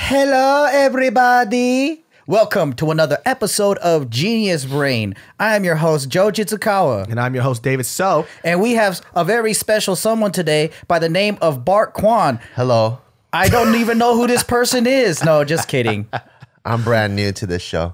Hello, everybody. Welcome to another episode of Genius Brain. I am your host, Joe Jitsukawa. And I'm your host, David So. And we have a very special someone today by the name of Bart Kwan. Hello. I don't even know who this person is. No, just kidding. I'm brand new to this show.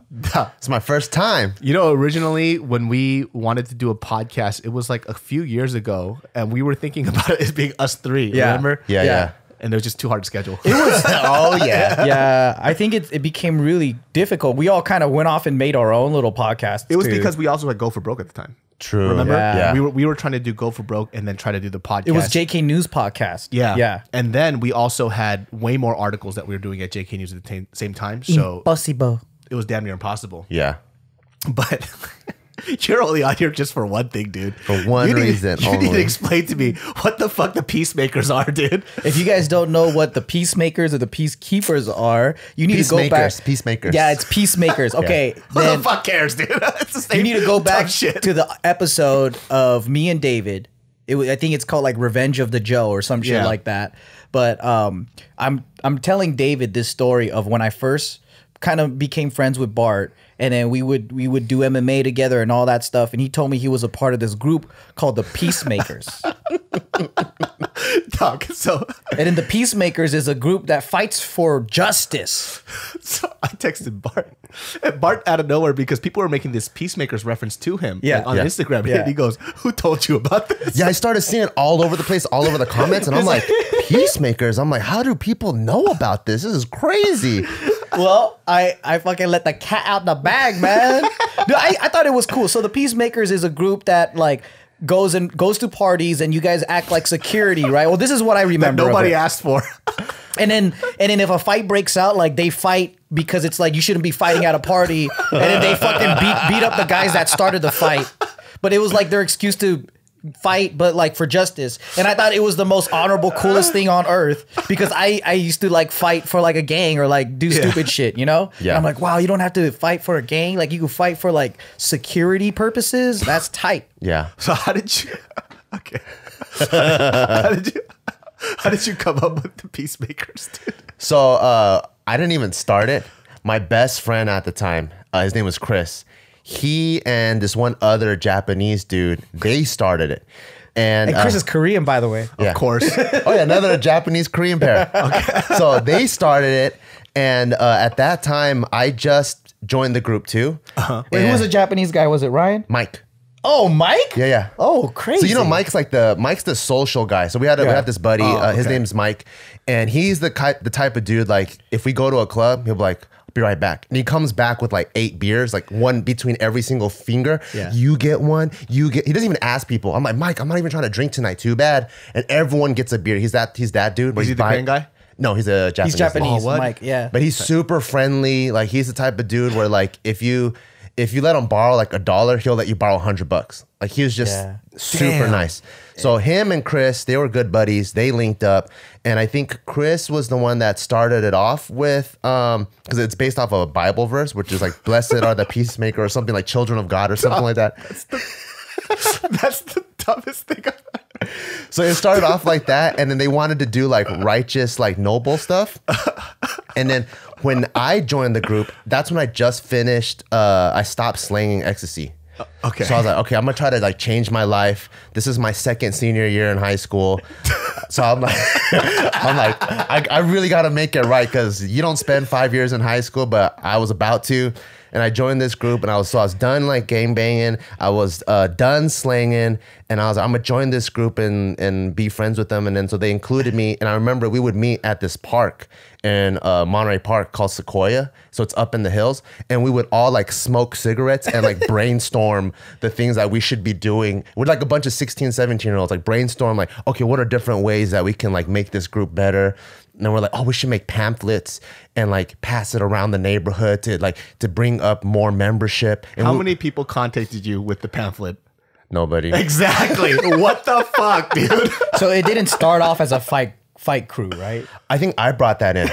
It's my first time. You know, originally when we wanted to do a podcast, it was like a few years ago, and we were thinking about it as being us three. Yeah. Remember? Yeah. And it was just too hard to schedule. It was. Oh, yeah. Yeah, I think it became really difficult. We all kind of went off and made our own little podcast. It was too. because we also had Go for Broke at the time. True. Remember? Yeah. We were trying to do Go for Broke and then try to do the podcast. It was JK News podcast. Yeah. And then we also had way more articles that we were doing at JK News at the same time. So Impossible. it was damn near impossible. Yeah. But you're only out here just for one thing, dude. For one reason You need to only. explain to me what the fuck the Peacemakers are, dude. If you guys don't know what the Peacemakers or the Peacekeepers are, you need to go back. Peacemakers. Yeah, it's Peacemakers. Okay, Who then the fuck cares, dude? It's the same you need to go dumb back shit. to the episode of me and David. I think it's called like Revenge of the Joe or some shit Yeah. like that. But I'm telling David this story of when I first kind of became friends with Bart, and then we would do MMA together and all that stuff. And he told me he was a part of this group called the Peacemakers. Dog, so And then the Peacemakers is a group that fights for justice. I texted Bart. And Bart out of nowhere, because people were making this Peacemakers reference to him on Yeah. Instagram. Yeah. And he goes, "Who told you about this?" Yeah, I started seeing it all over the place, all over the comments, and I'm like, Peacemakers. I'm like, how do people know about this? This is crazy. Well, I fucking let the cat out the bag, man. Dude, I thought it was cool. So the Peacemakers is a group that like goes to parties and you guys act like security, right? Well, this is what I remember. Nobody of it. asked for. And then if a fight breaks out, like they fight because it's like you shouldn't be fighting at a party, and then they fucking beat up the guys that started the fight. But it was like their excuse to fight, but like for justice. And I thought it was the most honorable, coolest thing on earth, because I used to like fight for like a gang or like do stupid shit, you know? Yeah. And I'm like, wow, you don't have to fight for a gang. Like you can fight for like security purposes. That's tight. Yeah. So how did you? Okay. How did you come up with the Peacemakers, dude? So I didn't even start it. My best friend at the time, his name was Chris. He and this one other Japanese dude, they started it. And Chris is Korean, by the way. Yeah. Of course. Oh yeah, another Japanese Korean pair. Okay. So they started it, and at that time, I just joined the group too. Wait, who was the Japanese guy? Was it Ryan? Mike. Oh, Mike? Yeah. Oh, crazy. So you know, Mike's the social guy. So we had this buddy. His name's Mike, and he's the type of dude. Like if we go to a club, he'll be like, "I'll be right back," and he comes back with like 8 beers, like one between every single finger. Yeah. You get one. You get. He doesn't even ask people. I'm like, Mike, I'm not even trying to drink tonight. Too bad. And everyone gets a beer. He's that dude. Was he the Korean guy? No, he's a Japanese. He's Japanese, Oh, what? Mike. Yeah. But he's super friendly. Like he's the type of dude where like if you let him borrow like $1, he'll let you borrow $100. Like he was just super Damn. nice. So him and Chris, they were good buddies. They linked up, and I think Chris was the one that started it off with because it's based off of a Bible verse, which is like "Blessed are the peacemaker" or something like "Children of God" or something like that. That's the dumbest thing I've heard. So it started off like that, and then they wanted to do like righteous, like noble stuff. And then when I joined the group, that's when I just finished. I stopped slanging ecstasy. Okay. So I was like, okay, I'm gonna try to like change my life. This is my second senior year in high school. So I'm like, I really got to make it right, because you don't spend 5 years in high school, but I was about to. And I joined this group, and I was done like gang banging. I was done slanging, and I was like, I'm gonna join this group and be friends with them. And then so they included me. And I remember we would meet at this park in Monterey Park called Sequoia. So it's up in the hills, and we would all like smoke cigarettes and like brainstorm the things that we should be doing. We're like a bunch of 16, 17-year-olds, like brainstorm like, okay, what are different ways that we can like make this group better? And then we're like, oh, we should make pamphlets and like pass it around the neighborhood to bring up more membership. And How many people contacted you with the pamphlet? Nobody. Exactly. What the fuck, dude? So it didn't start off as a fight crew, right? I think I brought that in.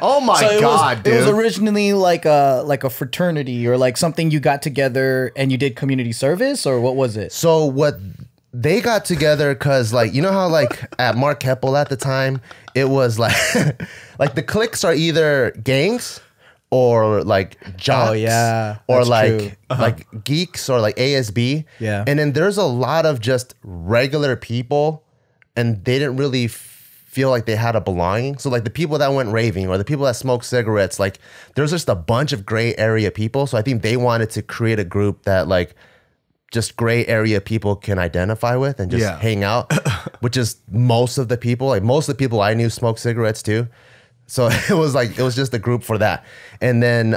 Oh my So god, dude. it was originally like a fraternity or like something you got together and you did community service, or what was it? So what they got together because, like, you know how, like, at Mark Keppel at the time, it was like, like the cliques are either gangs or like jocks, or like like geeks or like ASB, and then there's a lot of just regular people, and they didn't really feel like they had a belonging. So like the people that went raving or the people that smoked cigarettes, like there's just a bunch of gray area people. So I think they wanted to create a group that like just gray area people can identify with and just hang out, which is most of the people. Like most of the people I knew smoked cigarettes too. So it was just a group for that. And then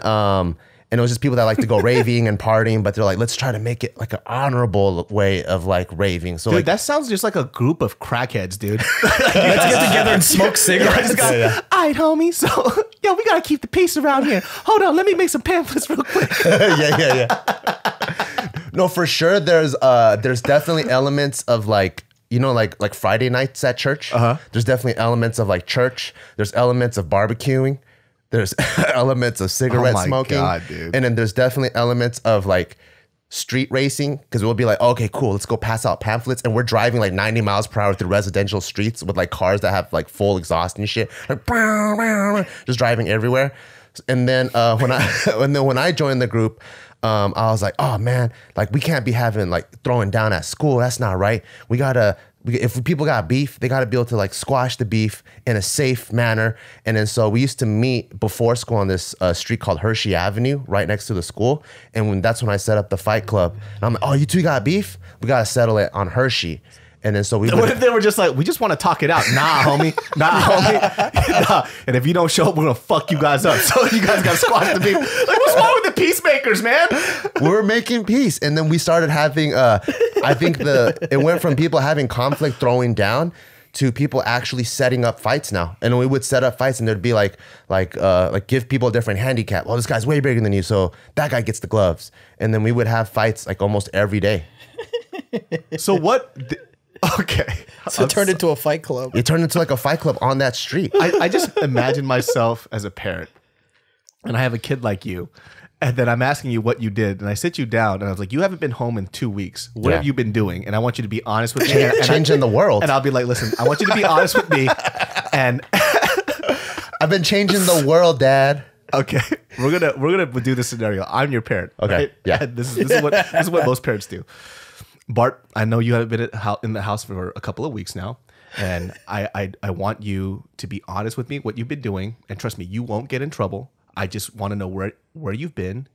and it was just people that like to go raving and partying, but they're like, let's try to make it like an honorable way of like raving. So dude, like, that sounds just like a group of crackheads, dude. Let's get together and smoke cigarettes. All right, homie. So, yo, we gotta keep the peace around here. Hold on, let me make some pamphlets real quick. No, for sure. There's definitely elements of like, you know, like Friday nights at church. There's definitely elements of like church. There's elements of barbecuing. There's elements of cigarette smoking. God, dude. And then there's definitely elements of like street racing, because we'll be like, okay, cool, let's go pass out pamphlets, and we're driving like 90 miles per hour through residential streets with like cars that have like full exhaust and shit, like just driving everywhere. And then when I joined the group, I was like, oh man, like we can't be having like throwing down at school. That's not right. If people got beef, they got to be able to like squash the beef in a safe manner. And then so we used to meet before school on this street called Hershey Avenue, right next to the school. And that's when I set up the fight club. And I'm like, oh, you two got beef? We got to settle it on Hershey. And then so what if they were just like, we just want to talk it out? Nah, homie. Nah. And if you don't show up, we're gonna fuck you guys up. So you guys got to squash the beef. Like, what's wrong with the Peacemakers, man? We're making peace. And then we started having I think it went from people having conflict throwing down to people actually setting up fights now. And we would set up fights, and there'd be like give people a different handicap. Well, this guy's way bigger than you, so that guy gets the gloves. And then we would have fights like almost every day. So what? Okay. So it turned into a fight club. It turned into like a fight club on that street. I just imagine myself as a parent, and I have a kid like you, and then I'm asking you what you did, and I sit you down, and I was like, you haven't been home in 2 weeks. What have you been doing? And I want you to be honest with me. Changing the world. And I'll be like, listen, I want you to be honest with me. And I've been changing the world, Dad. Okay, we're gonna do this scenario. I'm your parent. Okay, right? yeah. And this is what most parents do. Bart, I know you haven't been in the house for a couple of weeks now, and I want you to be honest with me what you've been doing, and trust me, you won't get in trouble. I just want to know where you've been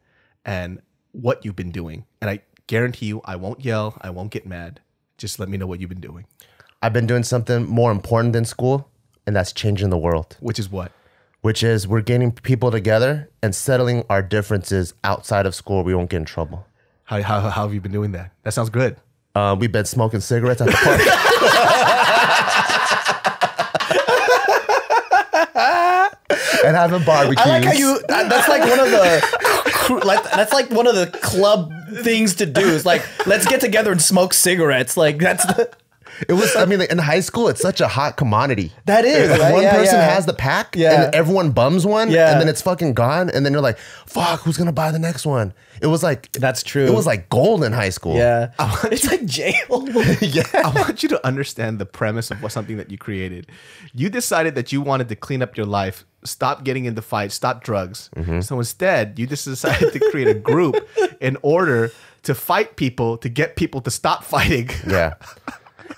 and what you've been doing, and I guarantee you I won't yell, I won't get mad. Just let me know what you've been doing. I've been doing something more important than school, and that's changing the world. Which is what? Which is we're getting people together and settling our differences outside of school. We won't get in trouble. How have you been doing that? That sounds good. We've been smoking cigarettes at the park. And having barbecues. I like how you. That's like one of the. That's like one of the club things to do. Is like, let's get together and smoke cigarettes. Like that's the. It was. I mean, in high school, it's such a hot commodity. That is. If right? one person has the pack, and everyone bums one, and then it's fucking gone, and then you're like, "Fuck, who's gonna buy the next one?" It was like that's true. It was like gold in high school. Yeah, it's like jail. Yeah, I want you to understand the premise of something that you created. You decided that you wanted to clean up your life, stop getting into fights, stop drugs. So instead, you just decided to create a group in order to fight people, to get people to stop fighting. Yeah.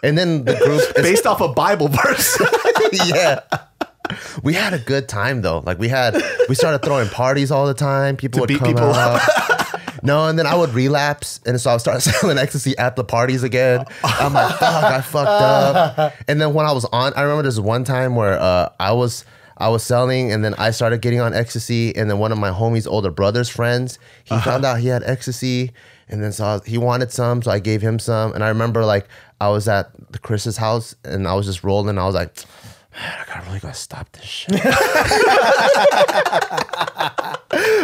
And then the group is based off a Bible verse. Yeah. We had a good time though. Like we started throwing parties all the time. People would beat come people out. No, and then I would relapse, and so I would start selling ecstasy at the parties again. I'm like, fuck, I fucked up. And then when I was on, I remember there's one time where I was selling, and then I started getting on ecstasy, and then one of my homie's older brother's friends, he found out he had ecstasy, and then he wanted some, so I gave him some. And I remember like I was at Chris's house, and I was just rolling. I was like, man, I really gotta stop this shit.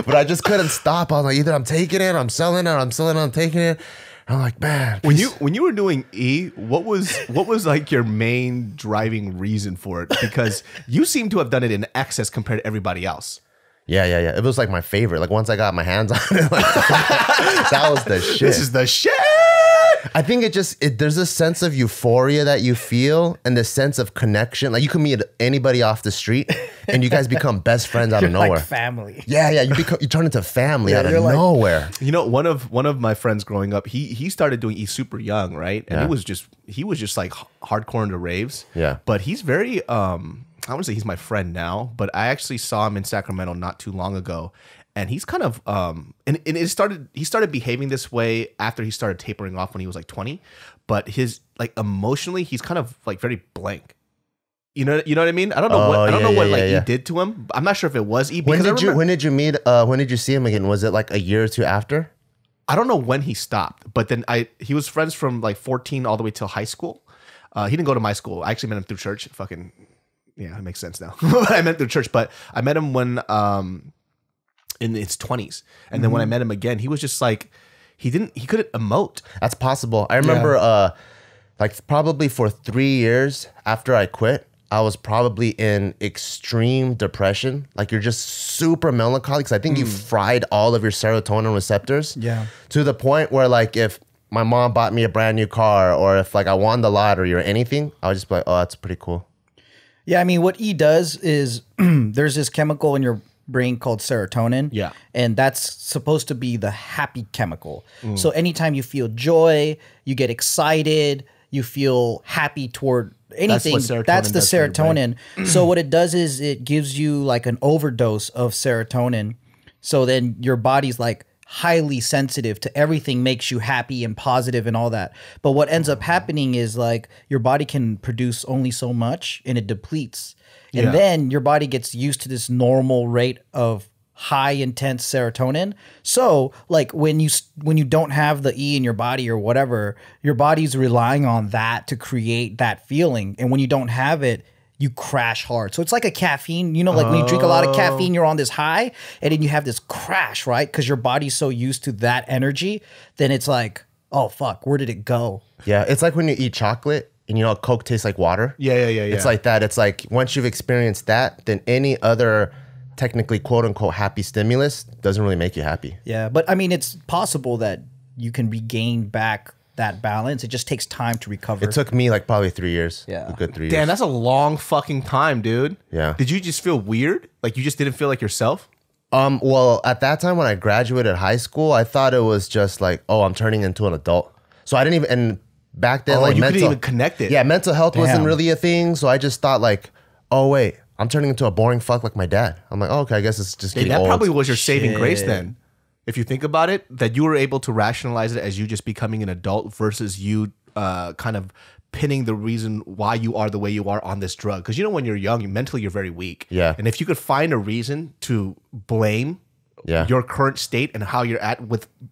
But I just couldn't stop. I was like, either I'm taking it, I'm selling it, or I'm selling it, I'm taking it. And I'm like, man. When you were doing E, what was like your main driving reason for it? Because you seem to have done it in excess compared to everybody else. Yeah. It was like my favorite. Like once I got my hands on it, like, that was the shit. This is the shit. I think there's a sense of euphoria that you feel and the sense of connection. Like you can meet anybody off the street and you guys become best friends out of nowhere. Like family. Yeah, you turn into family out of nowhere. You know, one of my friends growing up, he started doing, he's super young, right? And he was just like hardcore into raves. Yeah. But he's very I wouldn't say he's my friend now, but I actually saw him in Sacramento not too long ago. And he's kind of he started behaving this way after he started tapering off when he was like 20, but his like emotionally he's kind of like very blank. You know what I mean? I don't know what he did to him. I'm not sure if it was E. When did you see him again? Was it like a year or two after? I don't know when he stopped, but then he was friends from like 14 all the way till high school. He didn't go to my school. I actually met him through church. Fucking yeah, it makes sense now. I met through church, but I met him when in his 20s, and then when I met him again, he was just like he couldn't emote. That's possible. I remember like probably for 3 years after I quit, I was probably in extreme depression. Like you're just super melancholy because I think you fried all of your serotonin receptors. Yeah. To the point where like if my mom bought me a brand new car or if like I won the lottery or anything, I would just be like, oh, that's pretty cool. Yeah, I mean, what E does is there's this chemical in your brain called serotonin. Yeah. And that's supposed to be the happy chemical. So anytime you feel joy, you get excited, you feel happy toward anything, that's the serotonin. So what it does is it gives you like an overdose of serotonin. So then your body's like highly sensitive to everything, makes you happy and positive and all that. But what ends up happening is like your body can produce only so much and it depletes. And then your body gets used to this normal rate of high intense serotonin. So like when you don't have the E in your body or whatever, your body's relying on that to create that feeling. And when you don't have it, you crash hard. So it's like a caffeine, you know, like when you drink a lot of caffeine, you're on this high and then you have this crash, right? Because your body's so used to that energy, then it's like, oh fuck, where did it go? Yeah, it's like when you eat chocolate and you know Coke tastes like water. Yeah. It's like that. It's like once you've experienced that, then any other technically quote unquote happy stimulus doesn't really make you happy. Yeah, but I mean, it's possible that you can regain back that balance. It just takes time to recover. It took me like probably 3 years. Yeah. A good 3 years. Damn, that's a long fucking time, dude. Yeah. Did you just feel weird? Like you just didn't feel like yourself? Well, at that time when I graduated high school, I thought it was just like, oh, I'm turning into an adult. So I didn't even, and back then, like you couldn't even connect it. Yeah, mental health wasn't really a thing. So I just thought like, oh wait, I'm turning into a boring fuck like my dad. I'm like, oh, okay, I guess it's just getting old. That probably was your saving grace then. If you think about it, that you were able to rationalize it as you just becoming an adult versus you kind of pinning the reason why you are the way you are on this drug. Because you know when you're young, mentally you're very weak. Yeah. And if you could find a reason to blame your current state and how you're at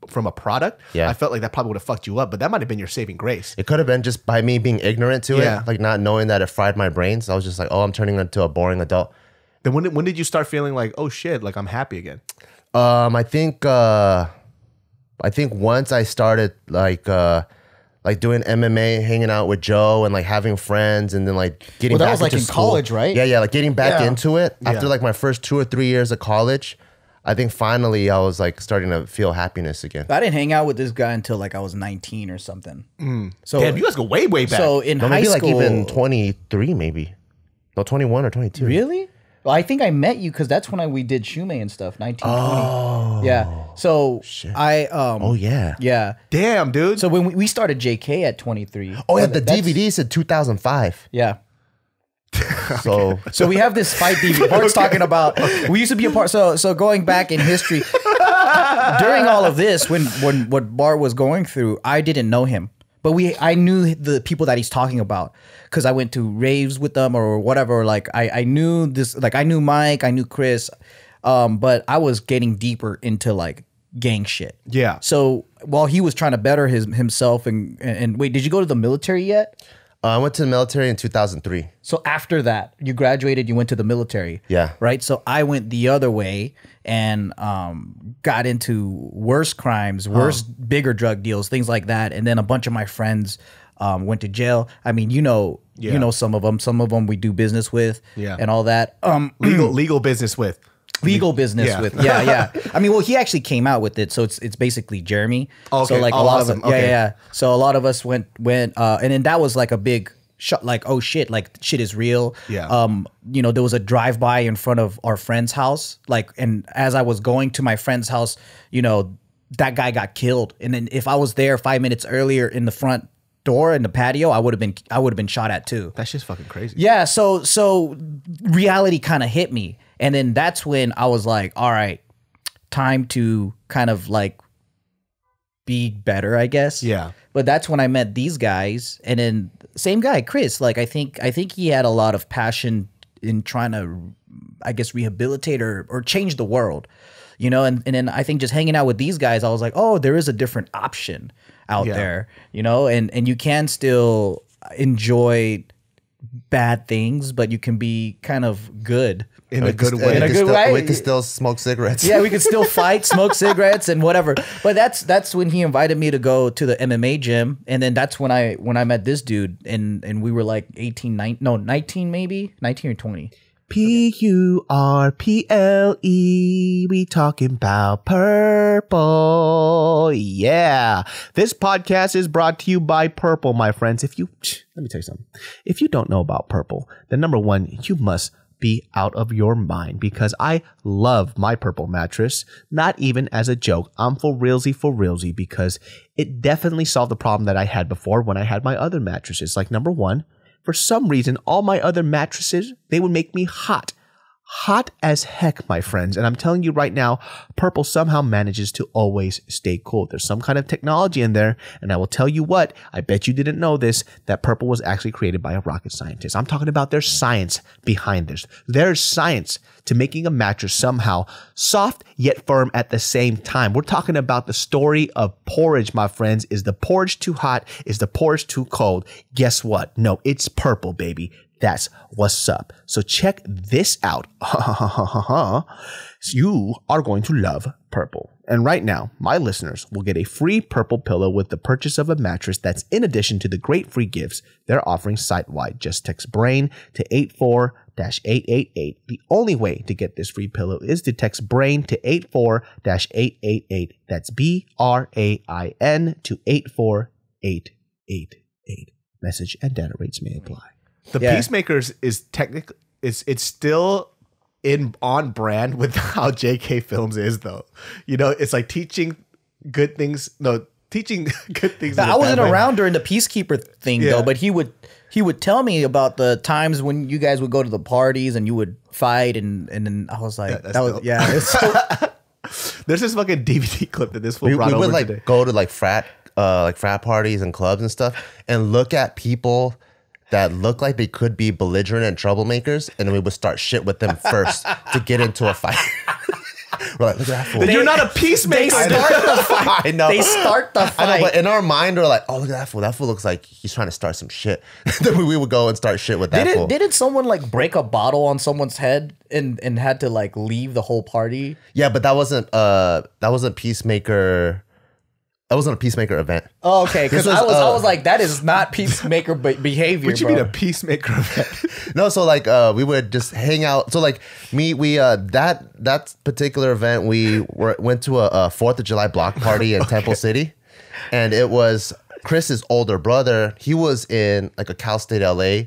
from a product, I felt like that probably would have fucked you up. But that might have been your saving grace. It could have been just by me being ignorant to it, like not knowing that it fried my brain. So I was just like, oh, I'm turning into a boring adult. Then when did you start feeling like, oh shit, like I'm happy again? I think once I started like doing MMA, hanging out with Joe and like having friends and then like getting back into in college, right? Yeah, like getting back into it after like my first 2 or 3 years of college. I think finally I was like starting to feel happiness again. I didn't hang out with this guy until like I was 19 or something. So damn, you guys go way back. So in high maybe school, like even 23 maybe. No, 21 or 22. Really? Well, I think I met you because that's when we did Shume and stuff. 1920. Oh, yeah. So shit. Oh yeah. Yeah. Damn, dude. So when we started JK at 23. Oh yeah, the DVD said 2005. Yeah. So we have this fight DVD. Bart's talking about. We used to be a part. So going back in history, during all of this, when what Bart was going through, I didn't know him. But I knew the people that he's talking about because I went to raves with them or whatever. Like I knew this, like I knew Mike, I knew Chris, but I was getting deeper into like gang shit. Yeah. So while he was trying to better himself and wait, did you go to the military yet? I went to the military in 2003. So after that, you graduated, you went to the military. Yeah. Right? So I went the other way and got into worse crimes, worse, bigger drug deals, things like that. And then a bunch of my friends went to jail. I mean, you know some of them. Some of them we do business with and all that. Legal business with. legal business Yeah. with. Yeah. I mean, well, he actually came out with it, so it's basically Jeremy. Okay. So like Oh, a lot awesome. of it, yeah. So a lot of us went, and then that was like a big shot. Like, oh shit, like shit is real. Yeah. You know, there was a drive-by in front of our friend's house. Like, and as I was going to my friend's house, you know, that guy got killed. And then if I was there 5 minutes earlier in the front door in the patio, I would have been shot at too. That's just fucking crazy. Yeah, so reality kind of hit me. And then that's when I was like, all right, time to kind of like be better, I guess. Yeah. But that's when I met these guys. And then same guy, Chris, like I think he had a lot of passion in trying to, I guess, rehabilitate or change the world. You know, and then I think just hanging out with these guys, I was like, oh, there is a different option out there, you know, and you can still enjoy bad things, but you can be kind of good. In a good way. In a good way. We can still smoke cigarettes. Yeah, we could still fight, smoke cigarettes and whatever. But that's when he invited me to go to the MMA gym. And then that's when I met this dude and we were like 19 maybe, 19 or 20. PURPLE, we talking about purple. Yeah. This podcast is brought to you by Purple, my friends. Let me tell you something. If you don't know about Purple, then number one, you must be out of your mind because I love my Purple mattress. Not even as a joke. I'm for realsy because it definitely solved the problem that I had before when I had my other mattresses. Like number one, for some reason, all my other mattresses, they would make me hot. Hot as heck, my friends. And I'm telling you right now, Purple somehow manages to always stay cool. There's some kind of technology in there. And I will tell you what, I bet you didn't know this, that Purple was actually created by a rocket scientist. I'm talking about there's science behind this. There's science to making a mattress somehow soft yet firm at the same time. We're talking about the story of porridge, my friends. Is the porridge too hot? Is the porridge too cold? Guess what? No, it's Purple, baby. That's what's up. So check this out. You are going to love Purple. And right now, my listeners will get a free Purple pillow with the purchase of a mattress that's in addition to the great free gifts they're offering site-wide. Just text BRAIN to 84-888. The only way to get this free pillow is to text BRAIN to 84-888. That's BRAIN to 84888. Message and data rates may apply. The Peacemakers is technically it's still on brand with how JK Films is though. You know, it's like teaching good things. No, teaching good things. I wasn't around during the Peacekeeper thing though, but he would tell me about the times when you guys would go to the parties and you would fight and then I was like, it's There's this fucking DVD clip that this fool we brought over would like today. go to like frat parties and clubs and stuff and look at people that look like they could be belligerent and troublemakers, and then we would start shit with them first to get into a fight. We're like, look at that fool. You're not a peacemaker. They start the fight. I know. They start the fight. I know, but in our mind, we're like, oh, look at that fool. That fool looks like he's trying to start some shit. Then we would go and start shit with that fool. Didn't someone like break a bottle on someone's head and had to like leave the whole party? Yeah, but that wasn't Peacemaker. That wasn't a Peacemaker event. Oh, okay. Because I was like, that is not Peacemaker behavior. What you mean a Peacemaker event? No, so like we would just hang out. So like that particular event, we went to a 4th of July block party in Temple City, and it was Chris's older brother. He was in like a Cal State LA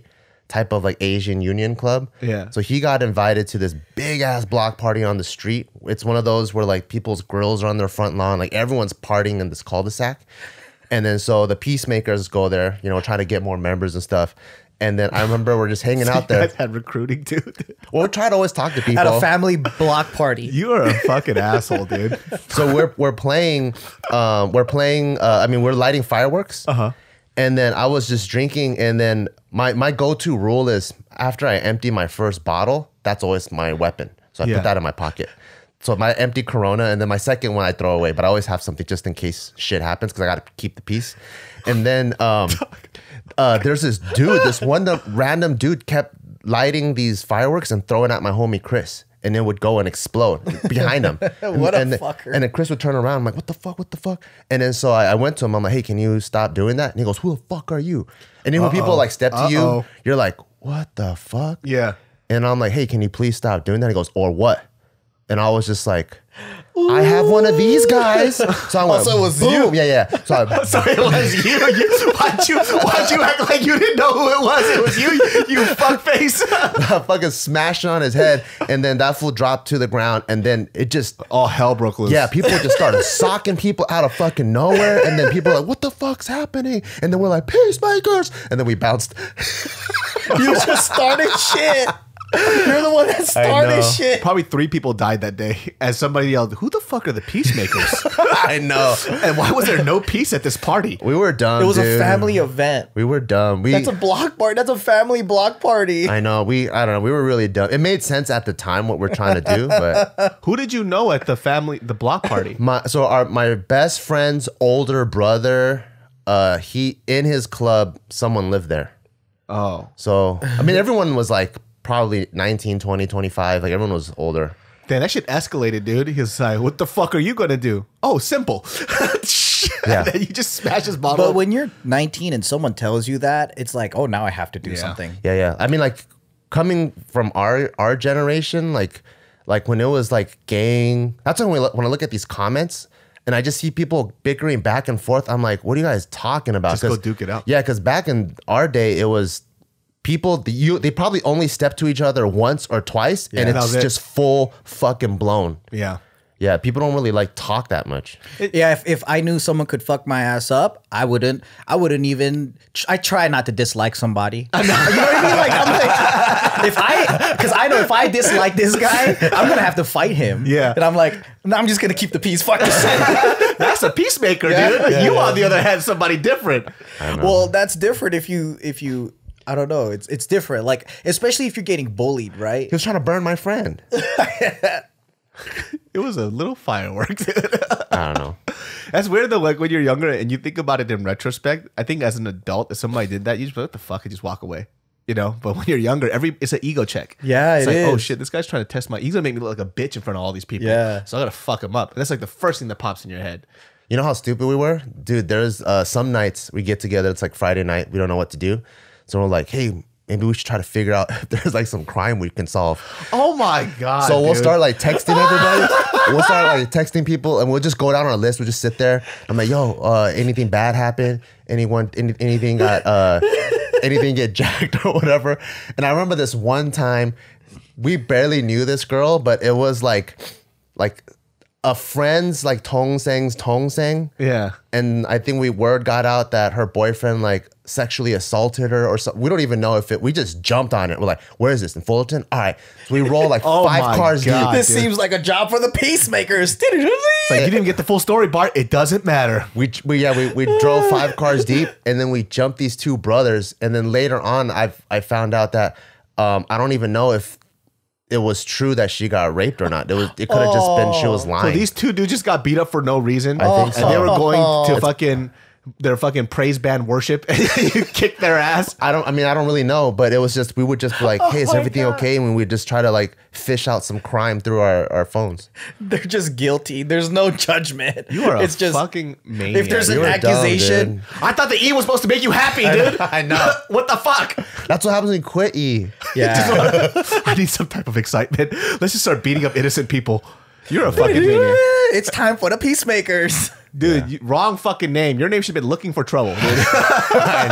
type of like Asian Union club. Yeah. So he got invited to this big ass block party on the street. It's one of those where like people's grills are on their front lawn, like everyone's partying in this cul-de-sac. And then so the Peacemakers go there, you know, trying to get more members and stuff. And then I remember we're just hanging out there. You guys had recruiting too. Well, we try to always talk to people at a family block party. You are a fucking asshole, dude. So we're playing. I mean, we're lighting fireworks. And then I was just drinking, and then my go-to rule is after I empty my first bottle, that's always my weapon. So I put that in my pocket. So my empty Corona, and then my second one I throw away. But I always have something just in case shit happens because I got to keep the peace. And then there's this dude, random dude kept lighting these fireworks and throwing at my homie Chris. And it would go and explode behind him. What a fucker. And then Chris would turn around. I'm like, what the fuck? What the fuck? And then so I went to him. I'm like, hey, can you stop doing that? And he goes, who the fuck are you? And then when people like step to you, you're like, what the fuck? Yeah. And I'm like, hey, can you please stop doing that? He goes, or what? And I was just like, I have one of these guys. So I went, so it was boom. you. Yeah. So I, Sorry, it was you. Why'd you act like you didn't know who it was? It was you fuckface. I fucking smashed it on his head, and then that fool dropped to the ground, and then it just All hell broke loose. yeah, people just started socking people out of fucking nowhere, and then people were like, what the fuck's happening? And then we're like, Peacemakers, and then we bounced. You just started shit. You're the one that started know. shit. Probably 3 people died that day as somebody yelled, "Who the fuck are the Peacemakers?" I know. And why was there no peace at this party? We were dumb. It was dude. a family event. We were dumb. That's a block party. That's a family block party. I know. I don't know. We were really dumb. It made sense at the time what we're trying to do, but Who did you know at the block party? my best friend's older brother, he in his club, someone lived there. Oh. So I mean, everyone was like probably 19, 20, 25. Like everyone was older. Damn, that shit escalated, dude. He was like, "What the fuck are you gonna do?" Oh, simple. Yeah. And then you just smash his bottle. But when you're 19 and someone tells you that, it's like, oh, now I have to do Yeah. something. Yeah. I mean, like coming from our generation, like when it was like gang. That's when when I look at these comments and I just see people bickering back and forth. I'm like, what are you guys talking about? Just go duke it out. Yeah, because back in our day, it was people. They probably only stepped to each other once or twice, and that it's was it. just full fucking blown. yeah. Yeah, people don't really like talk that much. Yeah, if I knew someone could fuck my ass up, I wouldn't even. I try not to dislike somebody. You know what I mean? Like I'm like, because I know if I dislike this guy, I'm gonna have to fight him. Yeah. and I'm like, no, I'm just gonna keep the peace. Fuck this shit. That's a peacemaker, Yeah. dude. Yeah, You, yeah. on the other hand, somebody different. Well, that's different if you. I don't know. It's different. Like especially if you're getting bullied, right? He was trying to burn my friend. It was a little firework, dude. I don't know. That's weird though. Like when you're younger and you think about it in retrospect, I think as an adult, if somebody did that, you just be like, what the fuck, and just walk away. You know, but when you're younger, it's an ego check. Yeah, it's it like, oh is. shit, this guy's trying to test he's gonna make me look like a bitch in front of all these people. Yeah. So I gotta fuck him up. And that's like the first thing that pops in your head. You know how stupid we were? Dude, there's some nights we get together, it's like Friday night, we don't know what to do. So we're like, hey, maybe we should try to figure out if there's like some crime we can solve. Oh my god. So we'll dude. start like texting everybody. We'll start like texting people and we'll just go down on a list. We'll just sit there. I'm like, yo, anything bad happened? Anything got anything get jacked or whatever? And I remember this one time we barely knew this girl, but it was like a friend's like tongsang. Yeah. And I think word got out that her boyfriend like sexually assaulted her or something. We don't even know we just jumped on it. We're like, where is this? In Fullerton? All right. So we roll like Oh 5 my cars God. deep. This seems like a job for the Peacemakers. It's like you didn't get the full story, Bart. It doesn't matter. We drove 5 cars deep and then we jumped these 2 brothers. And then later on, I found out that I don't even know if it was true that she got raped or not. It could have just been she was So lying. these 2 dudes just got beat up for no reason. I think so. And they were going to their fucking praise band worship and you kicked their ass. I don't really know, but it was just, we would just be like, hey, is my everything God. okay? And we would just try to like fish out some crime through our phones. They're just guilty. There's no judgment. You are it's just fucking maniac. if there's an You were dumb, accusation. dude. I thought the E was supposed to make you happy, dude. I know. What the fuck? That's what happens when you quit E. Yeah. I need some type of excitement. Let's just start beating up innocent people. You're a fucking maniac. It's time for the Peacemakers. Dude, wrong fucking name. Your name should have been Looking for Trouble, dude. I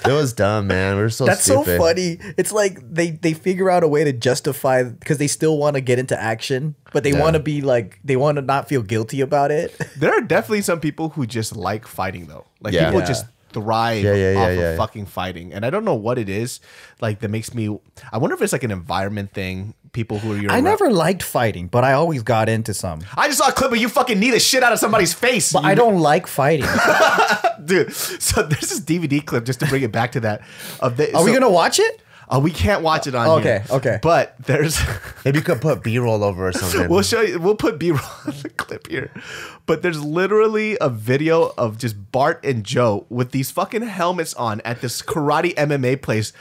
know. It was dumb, man. We were so That's stupid. so funny. It's like they figure out a way to justify because they still want to get into action, but they want to be like they want to not feel guilty about it. There are definitely some people who just like fighting, though. Like, Yeah. people Yeah. just thrive off of fucking fighting. And I don't know what it is, like, that makes me... I wonder if it's, like, an environment thing. People who are your... I never liked fighting, but I always got into some. I just saw a clip where you fucking knee the shit out of somebody's face. But I don't like fighting. Dude, so there's this DVD clip, just to bring it back to that. Are we gonna watch it? We can't watch it on here. Okay. But there's... Maybe you could put B-roll over or something. We'll show you. We'll put B-roll on the clip here. But there's literally a video of just Bart and Joe with these fucking helmets on at this karate MMA place,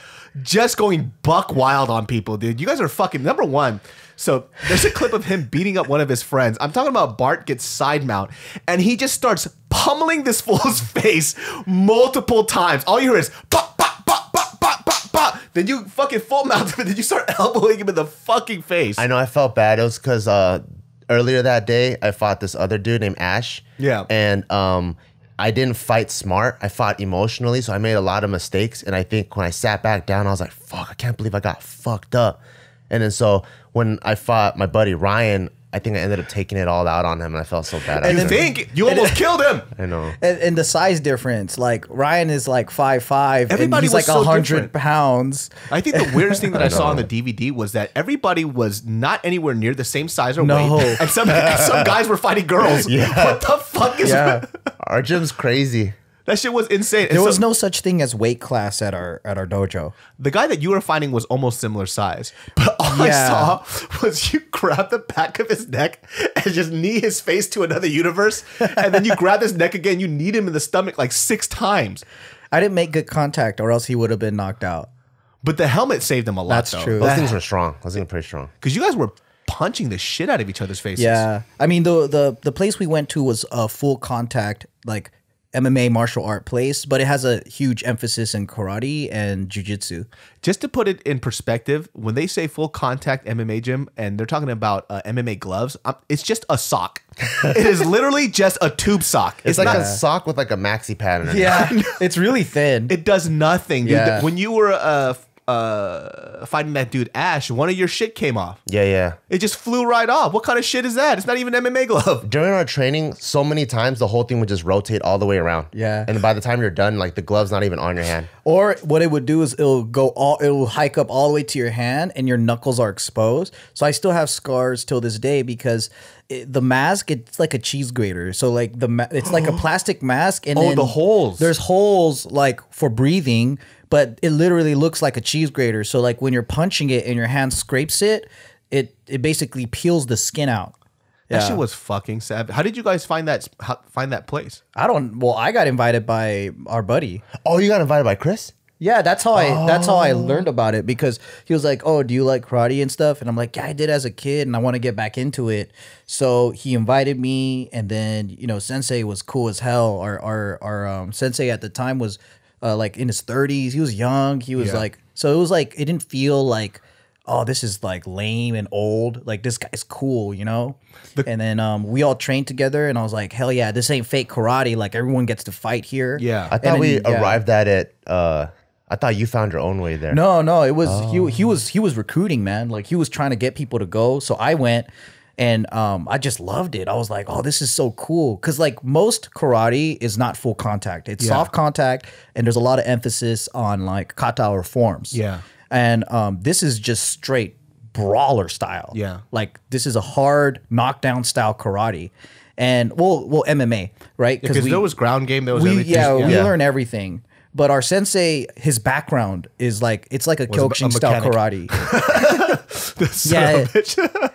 just going buck wild on people, dude. You guys are fucking number one. So there's a clip of him beating up one of his friends. I'm talking about Bart gets side mount and he just starts pummeling this fool's face multiple times. All you hear is pop, pop, pop, pop, pop, pop, pop. bah! Then you fucking full mouth him, and then you start elbowing him in the fucking face. I know I felt bad. It was because earlier that day I fought this other dude named Ash. Yeah. And I didn't fight smart. I fought emotionally, so I made a lot of mistakes. And I think when I sat back down, I was like, fuck, I can't believe I got fucked up. And then so when I fought my buddy Ryan, I think I ended up taking it all out on him, and I felt so bad. And you almost killed him. I know. And the size difference, like Ryan is like 5'5", and Everybody he's was like so 100 different. pounds. I think the weirdest thing that I saw on the DVD was that everybody was not anywhere near the same size or weight, and some guys were fighting girls. Yeah. What the fuck is Our gym's crazy. that? Shit was insane. And There was no such thing as weight class at our dojo. The guy that you were fighting was almost similar size, but all I saw was you grab the back of his neck and just knee his face to another universe, and then you grab his neck again. You kneed him in the stomach like 6 times. I didn't make good contact, or else he would have been knocked out. But the helmet saved him a lot. That's true. Those things were strong. Those things were pretty strong. Because you guys were punching the shit out of each other's faces. Yeah, I mean the place we went to was a full contact like MMA martial art place, but it has a huge emphasis in karate and jiu-jitsu. Just to put it in perspective, when they say full contact MMA gym and they're talking about MMA gloves, it's just a sock. It is literally just a tube sock. It's like a sock with like a maxi pad in it. Yeah, it's really thin. It does nothing, dude. Yeah. When you were fighting that dude Ash, one of your shit came off. Yeah. It just flew right off. What kind of shit is that? It's not even an MMA glove. During our training, so many times the whole thing would just rotate all the way around. Yeah. And by the time you're done, like the glove's not even on your hand. Or what it would do is it'll hike up all the way to your hand, and your knuckles are exposed. So I still have scars till this day because the mask, it's like a cheese grater. So like it's like a plastic mask, and then the holes. There's holes like for breathing, but it literally looks like a cheese grater. So like when you're punching it and your hand scrapes it, it basically peels the skin out. That shit was fucking sad. How did you guys find that place? I got invited by our buddy. Oh, you got invited by Chris? Yeah, that's how I learned about it, because he was like, "Oh, do you like karate and stuff?" And I'm like, "Yeah, I did as a kid, and I want to get back into it." So he invited me, and then Sensei was cool as hell. Our Sensei at the time was like in his 30s. He was young. He was like, so it was like it didn't feel like, oh, this is like lame and old. Like this guy's cool, and then we all trained together, and I was like, hell yeah, this ain't fake karate. Like everyone gets to fight here. Yeah. I thought we arrived at it. I thought you found your own way there. No, it was he was recruiting, man. Like he was trying to get people to go. So I went, and I just loved it. I was like, oh, this is so cool. Cause like most karate is not full contact. It's soft contact, and there's a lot of emphasis on like kata or forms. Yeah. And this is just straight brawler style. Yeah. Like this is a hard knockdown style karate. And well MMA, right? Because there was ground game, there was everything. We learn everything. But our sensei, his background is like, it's like a Kyokushin style karate.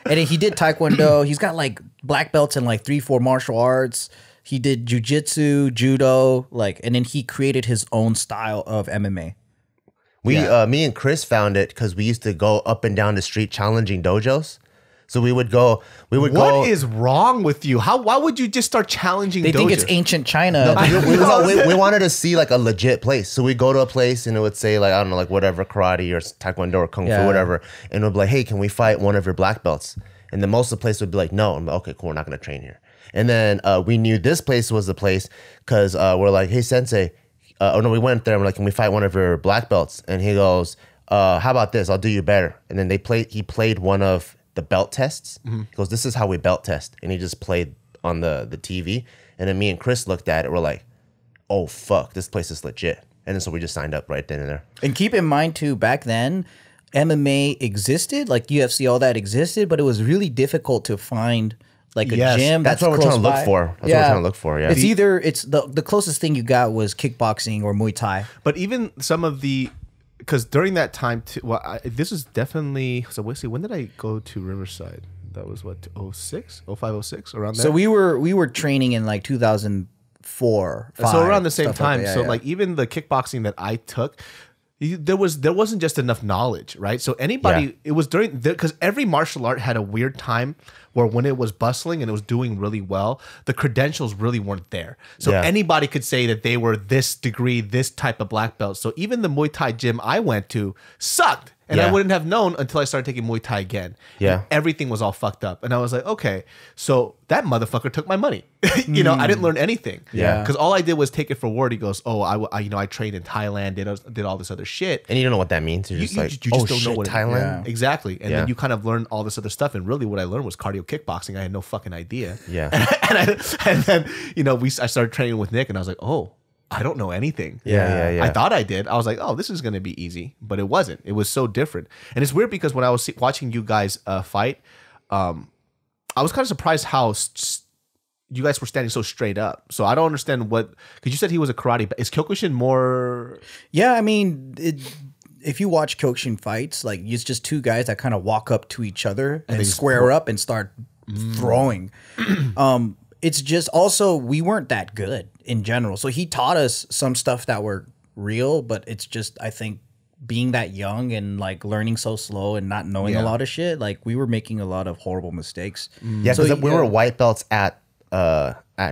And he did Taekwondo. He's got like black belts in like 3-4 martial arts. He did jujitsu, judo, and then he created his own style of MMA. Me and Chris found it because we used to go up and down the street challenging dojos. So we would go. What is wrong with you? Why would you just start challenging? They think it's ancient China. We wanted to see like a legit place. So we go to a place and it would say like, I don't know, like whatever, karate or taekwondo or kung fu, whatever. And it would be like, hey, can we fight one of your black belts? And then most of the place would be like, no. I'm like, okay, cool, we're not going to train here. And then we knew this place was the place because we're like, hey, sensei. We went there and we're like, can we fight one of your black belts? And he goes, how about this? I'll do you better. And then he played one of the belt tests. He goes, this is how we belt test. And he just played on the TV. And then me and Chris looked at it. We're like, oh, fuck, this place is legit. And then so we just signed up right then and there. And keep in mind, too, back then, MMA existed, like UFC, all that existed, but it was really difficult to find like a gym. That's what we're trying to look for. That's what we're trying to look for, yeah. It's the closest thing you got was kickboxing or Muay Thai. But even some of the... Because during that time, this was definitely... So let's see, when did I go to Riverside? That was what, 06? 05, 06, around there? So we were training in like 2004, 5. So around the same time. Like that, so like even the kickboxing that I took, there wasn't just enough knowledge, right? So anybody, it was during because every martial art had a weird time where when it was bustling and it was doing really well, the credentials really weren't there. So anybody could say that they were this degree, this type of black belt. So even the Muay Thai gym I went to sucked. And I wouldn't have known until I started taking Muay Thai again. Yeah. And everything was all fucked up. And I was like, okay, so that motherfucker took my money. You know, I didn't learn anything. Yeah. Because all I did was take it for word. He goes, oh, I trained in Thailand, did all this other shit. And you don't know what that means. You're just like, you just don't know what Thailand? it, exactly. And then you kind of learn all this other stuff. And really what I learned was cardio kickboxing. I had no fucking idea. Yeah. And then, you know, I started training with Nick and I was like, oh, I don't know anything. Yeah. I thought I did. I was like, oh, this is going to be easy. But it wasn't. It was so different. And it's weird because when I was watching you guys fight, I was kind of surprised how you guys were standing so straight up. So I don't understand because you said he was a karate. Is Kyokushin more? Yeah, I mean, if you watch Kyokushin fights, like it's just two guys that kind of walk up to each other and square up and start throwing. It's just also we weren't that good in general. So he taught us some stuff that were real, but it's just I think being that young and like learning so slow and not knowing a lot of shit, like we were making a lot of horrible mistakes. Yeah, because we were white belts at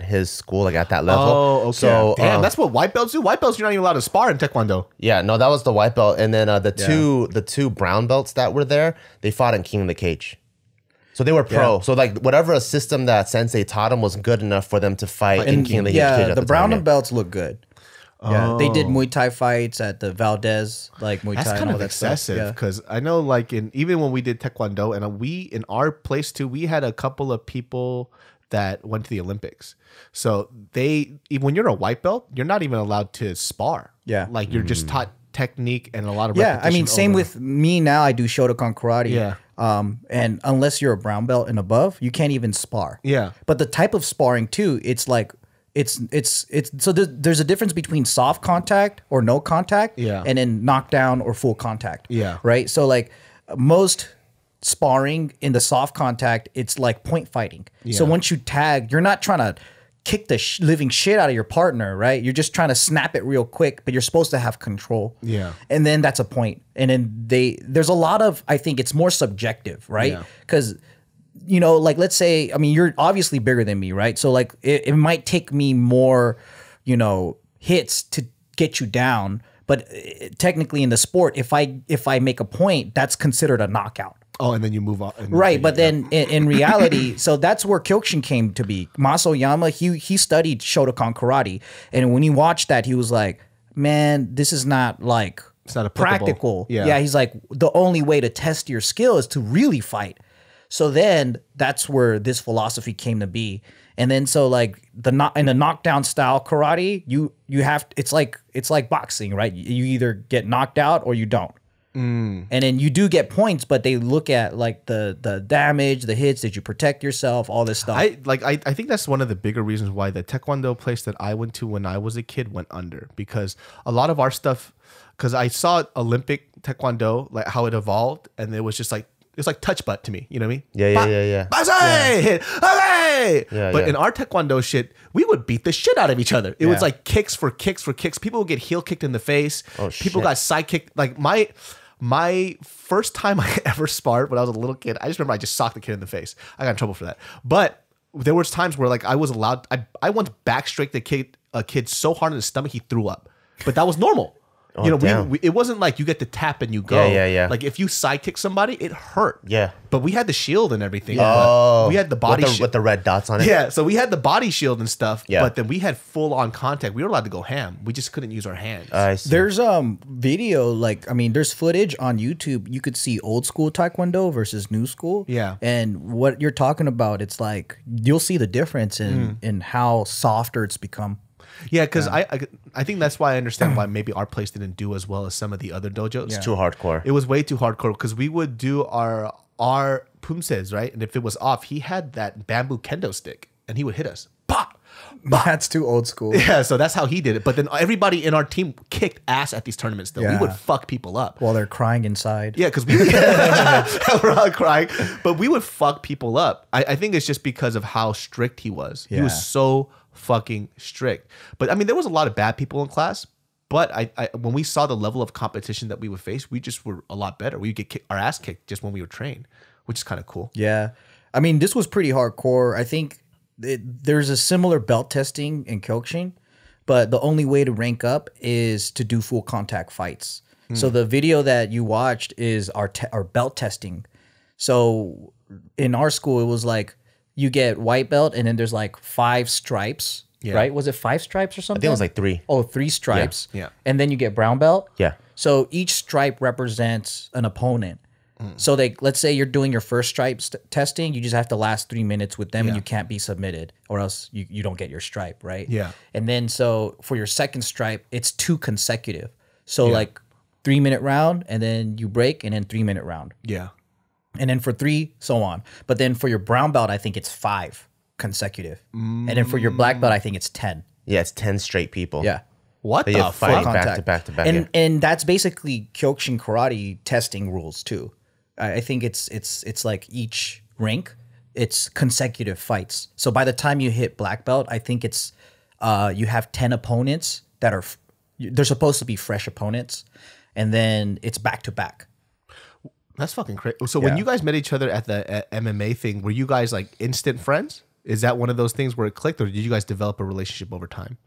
his school, like at that level. Oh, okay. So damn, that's what white belts do. White belts, you're not even allowed to spar in Taekwondo. Yeah, no, that was the white belt, and then the two brown belts that were there, they fought in King of the Cage. So they were pro. So like whatever a system that Sensei taught them was good enough for them to fight in King of the Cage. Yeah, the brown belts look good. Yeah, they did Muay Thai fights at the Valdez, like Muay Thai. That's kind of excessive because I know, like even when we did Taekwondo, and we in our place too, we had a couple of people that went to the Olympics. So even when you're a white belt, you're not even allowed to spar. Yeah, like you're just taught technique and a lot of I mean, same with me now. I do Shotokan karate. Yeah. And unless you're a brown belt and above, you can't even spar. Yeah. But the type of sparring too, it's like it's so there's a difference between soft contact or no contact, and then knockdown or full contact. Yeah. Right. So like most sparring in the soft contact, it's like point fighting. So once you tag, you're not trying to kick the living shit out of your partner, right? You're just trying to snap it real quick, but you're supposed to have control. Yeah. And then that's a point. And then there's a lot of, I think it's more subjective, right? Because, you know, like let's say, I mean, you're obviously bigger than me, right? So like it might take me more, you know, hits to get you down. But technically in the sport, if I make a point, that's considered a knockout. Oh, and then you move on. Right, but then in reality, so that's where Kyokushin came to be. Maso Yama, he studied Shotokan karate, and when he watched that, he was like, "Man, this is not like it's not practical." Yeah, he's like, the only way to test your skill is to really fight. So then that's where this philosophy came to be. And then so like in the knockdown style karate, you have it's like boxing, right? You either get knocked out or you don't. And then you do get points, but they look at like the damage, the hits, did you protect yourself, all this stuff. I think that's one of the bigger reasons why the Taekwondo place that I went to when I was a kid went under, because a lot of our stuff, because I saw Olympic Taekwondo, like how it evolved, and it was just like it's like touch butt to me, you know what I mean? Yeah. Hit, but in our Taekwondo shit, we would beat the shit out of each other. It was like kicks for kicks. People would get heel kicked in the face. People got side kicked. Like my first time I ever sparred when I was a little kid, I just remember I just socked the kid in the face. I got in trouble for that. But there was times where like I was allowed. I once backstraked a kid so hard in the stomach he threw up. But that was normal. Oh, you know, it wasn't like you get to tap and you go. Yeah. Like if you sidekick somebody, it hurt. Yeah. But we had the shield and everything. Oh, we had the body with the red dots on it. Yeah, so we had the body shield and stuff. Yeah. But then we had full on contact. We were allowed to go ham. We just couldn't use our hands. I see. There's video, like, I mean, there's footage on YouTube. You could see old school Taekwondo versus new school. Yeah. And what you're talking about, it's like you'll see the difference in how softer it's become. Yeah, because I think that's why I understand why maybe our place didn't do as well as some of the other dojos. It's too hardcore. It was way too hardcore because we would do our pumses, right? And if it was off, he had that bamboo kendo stick and he would hit us. Pop! That's too old school. Yeah, so that's how he did it. But then everybody in our team kicked ass at these tournaments though. We would fuck people up. While they're crying inside. Yeah, because we would we're all crying. But we would fuck people up. I think it's just because of how strict he was. He was so fucking strict. But I mean, there was a lot of bad people in class, But when we saw the level of competition that we would face, we just were a lot better. We would get our ass kicked just when we were trained, which is kind of cool. Yeah. I mean, this was pretty hardcore. I think there's a similar belt testing in Kyokushin, but the only way to rank up is to do full contact fights. So the video that you watched is our belt testing. So in our school, it was like you get white belt and then there's like 5 stripes, right? Was it 5 stripes or something? I think it was like 3. Oh, 3 stripes. Yeah. And then you get brown belt. Yeah. So each stripe represents an opponent. So let's say you're doing your first stripe testing, you just have to last 3 minutes with them and you can't be submitted or else you don't get your stripe, right? Yeah. And then so for your second stripe, it's 2 consecutive. So like 3-minute round and then you break and then 3-minute round. Yeah. And then for 3, so on. But then for your brown belt, I think it's 5 consecutive. And then for your black belt, I think it's 10. Yeah, it's 10 straight people. Yeah. What They the get fighting fuck? back to back to back. And yeah. and that's basically Kyokushin karate testing rules too. I think it's like each rank, it's consecutive fights. So by the time you hit black belt, I think it's you have 10 opponents that are they're supposed to be fresh opponents, and then it's back to back. That's fucking crazy. So when you guys met each other at the MMA thing, were you guys like instant friends? Is that one of those things where it clicked, or did you guys develop a relationship over time?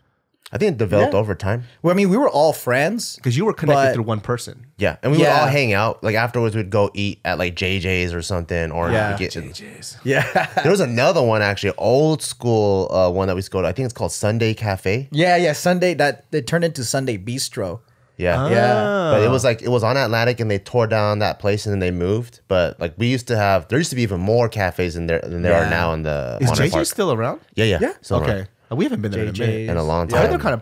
I think it developed over time. Well, I mean, we were all friends Because you were connected But- through one person. Yeah. And we would Yeah. all hang out. Like afterwards, we'd go eat at like JJ's or something. Or Yeah. we'd get, JJ's. Yeah. there was another one actually, old school one that we used to go to. I think it's called Sunday Cafe. Yeah. Sunday that it turned into Sunday Bistro. Yeah. Yeah. But it was on Atlantic and they tore down that place and then they moved. But like there used to be even more cafes than there are now in the Is Monterey JJ Park. still around? Yeah. Still around. Okay. We haven't been there in a minute. In a long I heard time. they're kind of.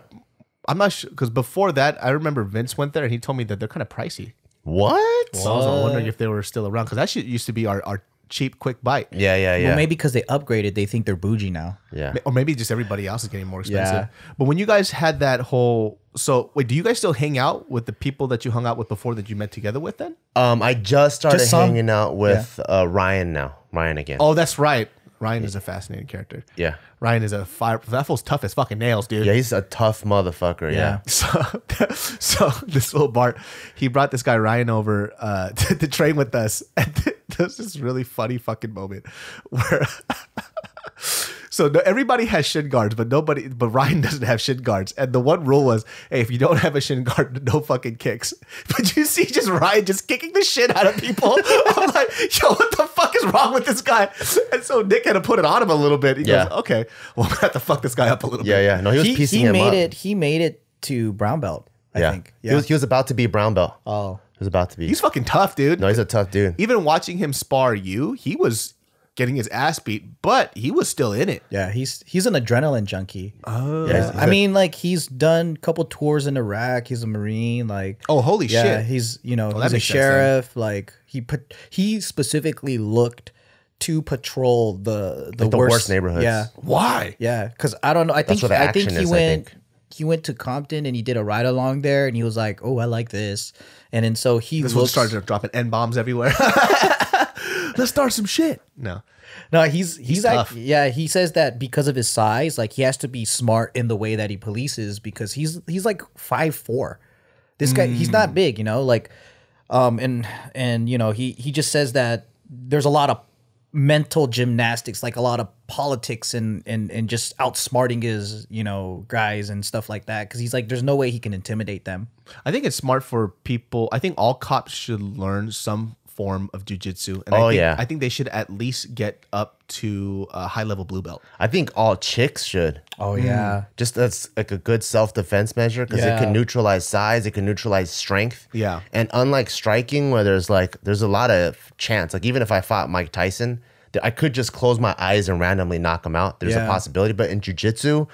I'm not sure because before that, I remember Vince went there and he told me that they're kind of pricey. What? So I was wondering if they were still around because that shit used to be our cheap, quick bite. Yeah. Well, maybe because they upgraded, they think they're bougie now. Yeah. Or maybe just everybody else is getting more expensive. Yeah. But when you guys had that whole, so wait, do you guys still hang out with the people that you hung out with before that you met together with then? I just started Just some. hanging out with Ryan now. Ryan again. Oh, that's right. Ryan is a fascinating character. Yeah. Ryan is a fire. That fool's tough as fucking nails, dude. Yeah, he's a tough motherfucker. Yeah. So this little Bart, he brought this guy Ryan over to train with us, and there's this really funny fucking moment where. So everybody has shin guards, but Ryan doesn't have shin guards. And the one rule was, hey, if you don't have a shin guard, no fucking kicks. But you see just Ryan just kicking the shit out of people. I'm like, yo, what the fuck is wrong with this guy? And so Nick had to put it on him a little bit. He goes, okay, well, I'm gonna have to fuck this guy up a little bit. Yeah. No, he was piecing him up. He made it to brown belt, I think. Yeah. He was about to be brown belt. Oh. He was about to be. He's fucking tough, dude. No, he's a tough dude. Even watching him spar you, he was getting his ass beat, but he was still in it. Yeah, he's an adrenaline junkie. Oh. Yeah, I mean, like he's done a couple tours in Iraq. He's a Marine. Like, Oh, holy yeah, shit. he's he's that a makes sense sheriff. Like he specifically looked to patrol the worst neighborhoods. Yeah, Why? yeah. Because I don't know. I think where the I think action he is, I went. think. He went to Compton and he did a ride along there, and he was like, "Oh, I like this," and then so he This one looks. started dropping N-bombs everywhere. Let's start some shit. No. No, he's like, tough. yeah, he says that because of his size, like he has to be smart in the way that he polices because he's like 5'4". This guy, he's not big, like, and he just says that there's a lot of mental gymnastics, like a lot of politics and just outsmarting his, guys and stuff like that. Cause he's like, there's no way he can intimidate them. I think it's smart for people. I think all cops should learn some form of jujitsu. And I think they should at least get up to a high level blue belt. I think all chicks should. Oh yeah. Just that's like a good self-defense measure because it can neutralize size, it can neutralize strength. Yeah. And unlike striking where there's a lot of chance. Like even if I fought Mike Tyson, I could just close my eyes and randomly knock him out. There's a possibility. But in jiu-jitsu,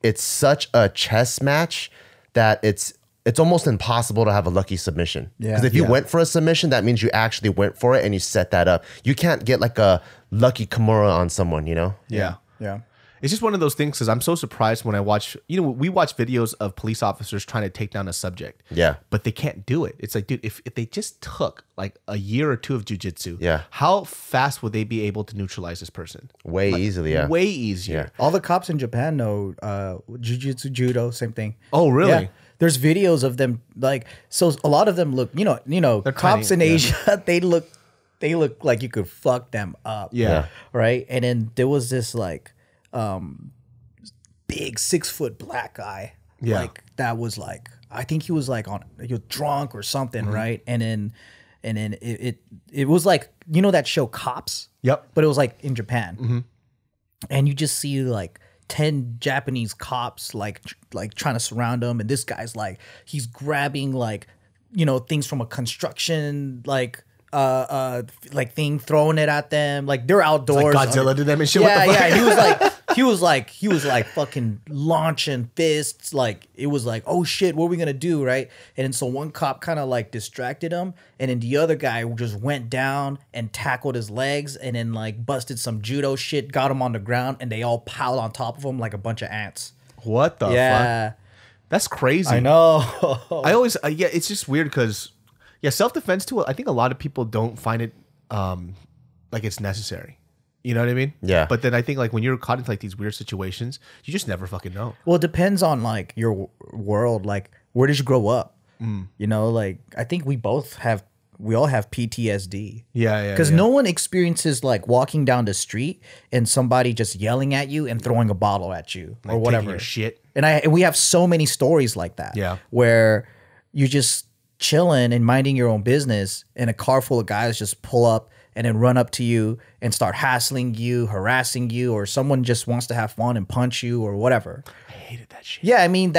it's such a chess match that it's almost impossible to have a lucky submission. Yeah. Because if you went for a submission, that means you actually went for it and you set that up. You can't get like a lucky Kimura on someone, Yeah. Yeah. It's just one of those things because I'm so surprised when I watch, we watch videos of police officers trying to take down a subject. Yeah. But they can't do it. It's like, dude, if they just took like a year or two of jujitsu, Yeah. how fast would they be able to neutralize this person? way easily. Yeah. Way easier. All the cops in Japan know jujitsu, judo, same thing. Oh, really? Yeah. There's videos of them like, so a lot of them look, They're cops tiny, in yeah. Asia, they look like you could fuck them up. Yeah. Right. And then there was this like big 6-foot black guy. Yeah. Like that was like, I think he was like he was drunk or something. Right. And then it was like, that show Cops? Yep. But it was like in Japan. And you just see like 10 Japanese cops like trying to surround him, and this guy's like, he's grabbing like things from a construction like thing, throwing it at them, like they're outdoors, like Godzilla to them and shit. yeah, What the fuck? yeah. And he was like fucking launching fists, like it was like, oh shit, what are we gonna do, right? And then so one cop kind of like distracted him, and then the other guy just went down and tackled his legs, and then like busted some judo shit, got him on the ground, and they all piled on top of him like a bunch of ants. What the Yeah, fuck? That's crazy. I know. I always, yeah, it's just weird because, yeah, self-defense too, I think a lot of people don't find it like it's necessary. You know what I mean? Yeah. But then I think like when you're caught in like these weird situations, you just never fucking know. Well, it depends on like your world. Like, where did you grow up? Like I think we all have PTSD. Yeah. Because no one experiences like walking down the street and somebody just yelling at you and throwing a bottle at you or Like, whatever. taking your shit. And we have so many stories like that. Yeah. Where you just chilling and minding your own business, and a car full of guys just pull up and then run up to you and start hassling you, harassing you, or someone just wants to have fun and punch you or whatever. I hated that shit. Yeah, I mean,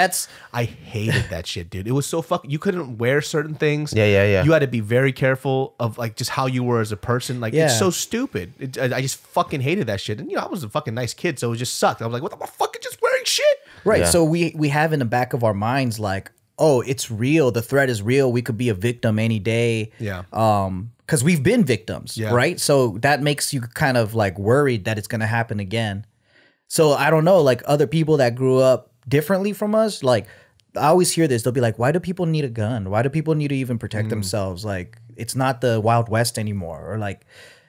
I hated that shit, dude. It was so you couldn't wear certain things. Yeah. You had to be very careful of like just how you were as a person. Like, Yeah. it's so stupid. I just fucking hated that shit. And I was a fucking nice kid, so it just sucked. I was like, what the fuck? I'm just wearing shit. right. Yeah. So we have in the back of our minds like, oh, it's real. The threat is real. We could be a victim any day. Yeah. Because we've been victims, Yeah. right? So that makes you kind of like worried that it's going to happen again. So I don't know, like other people that grew up differently from us, like I always hear this. They'll be like, why do people need a gun? Why do people need to even protect themselves? Like, it's not the Wild West anymore. Or like,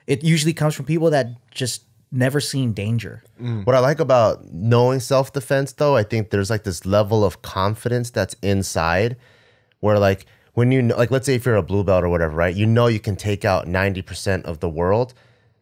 it usually comes from people that just never seen danger. What I like about knowing self-defense, though, I think there's like this level of confidence that's inside where like when like let's say if you're a blue belt or whatever, right? You can take out 90% of the world,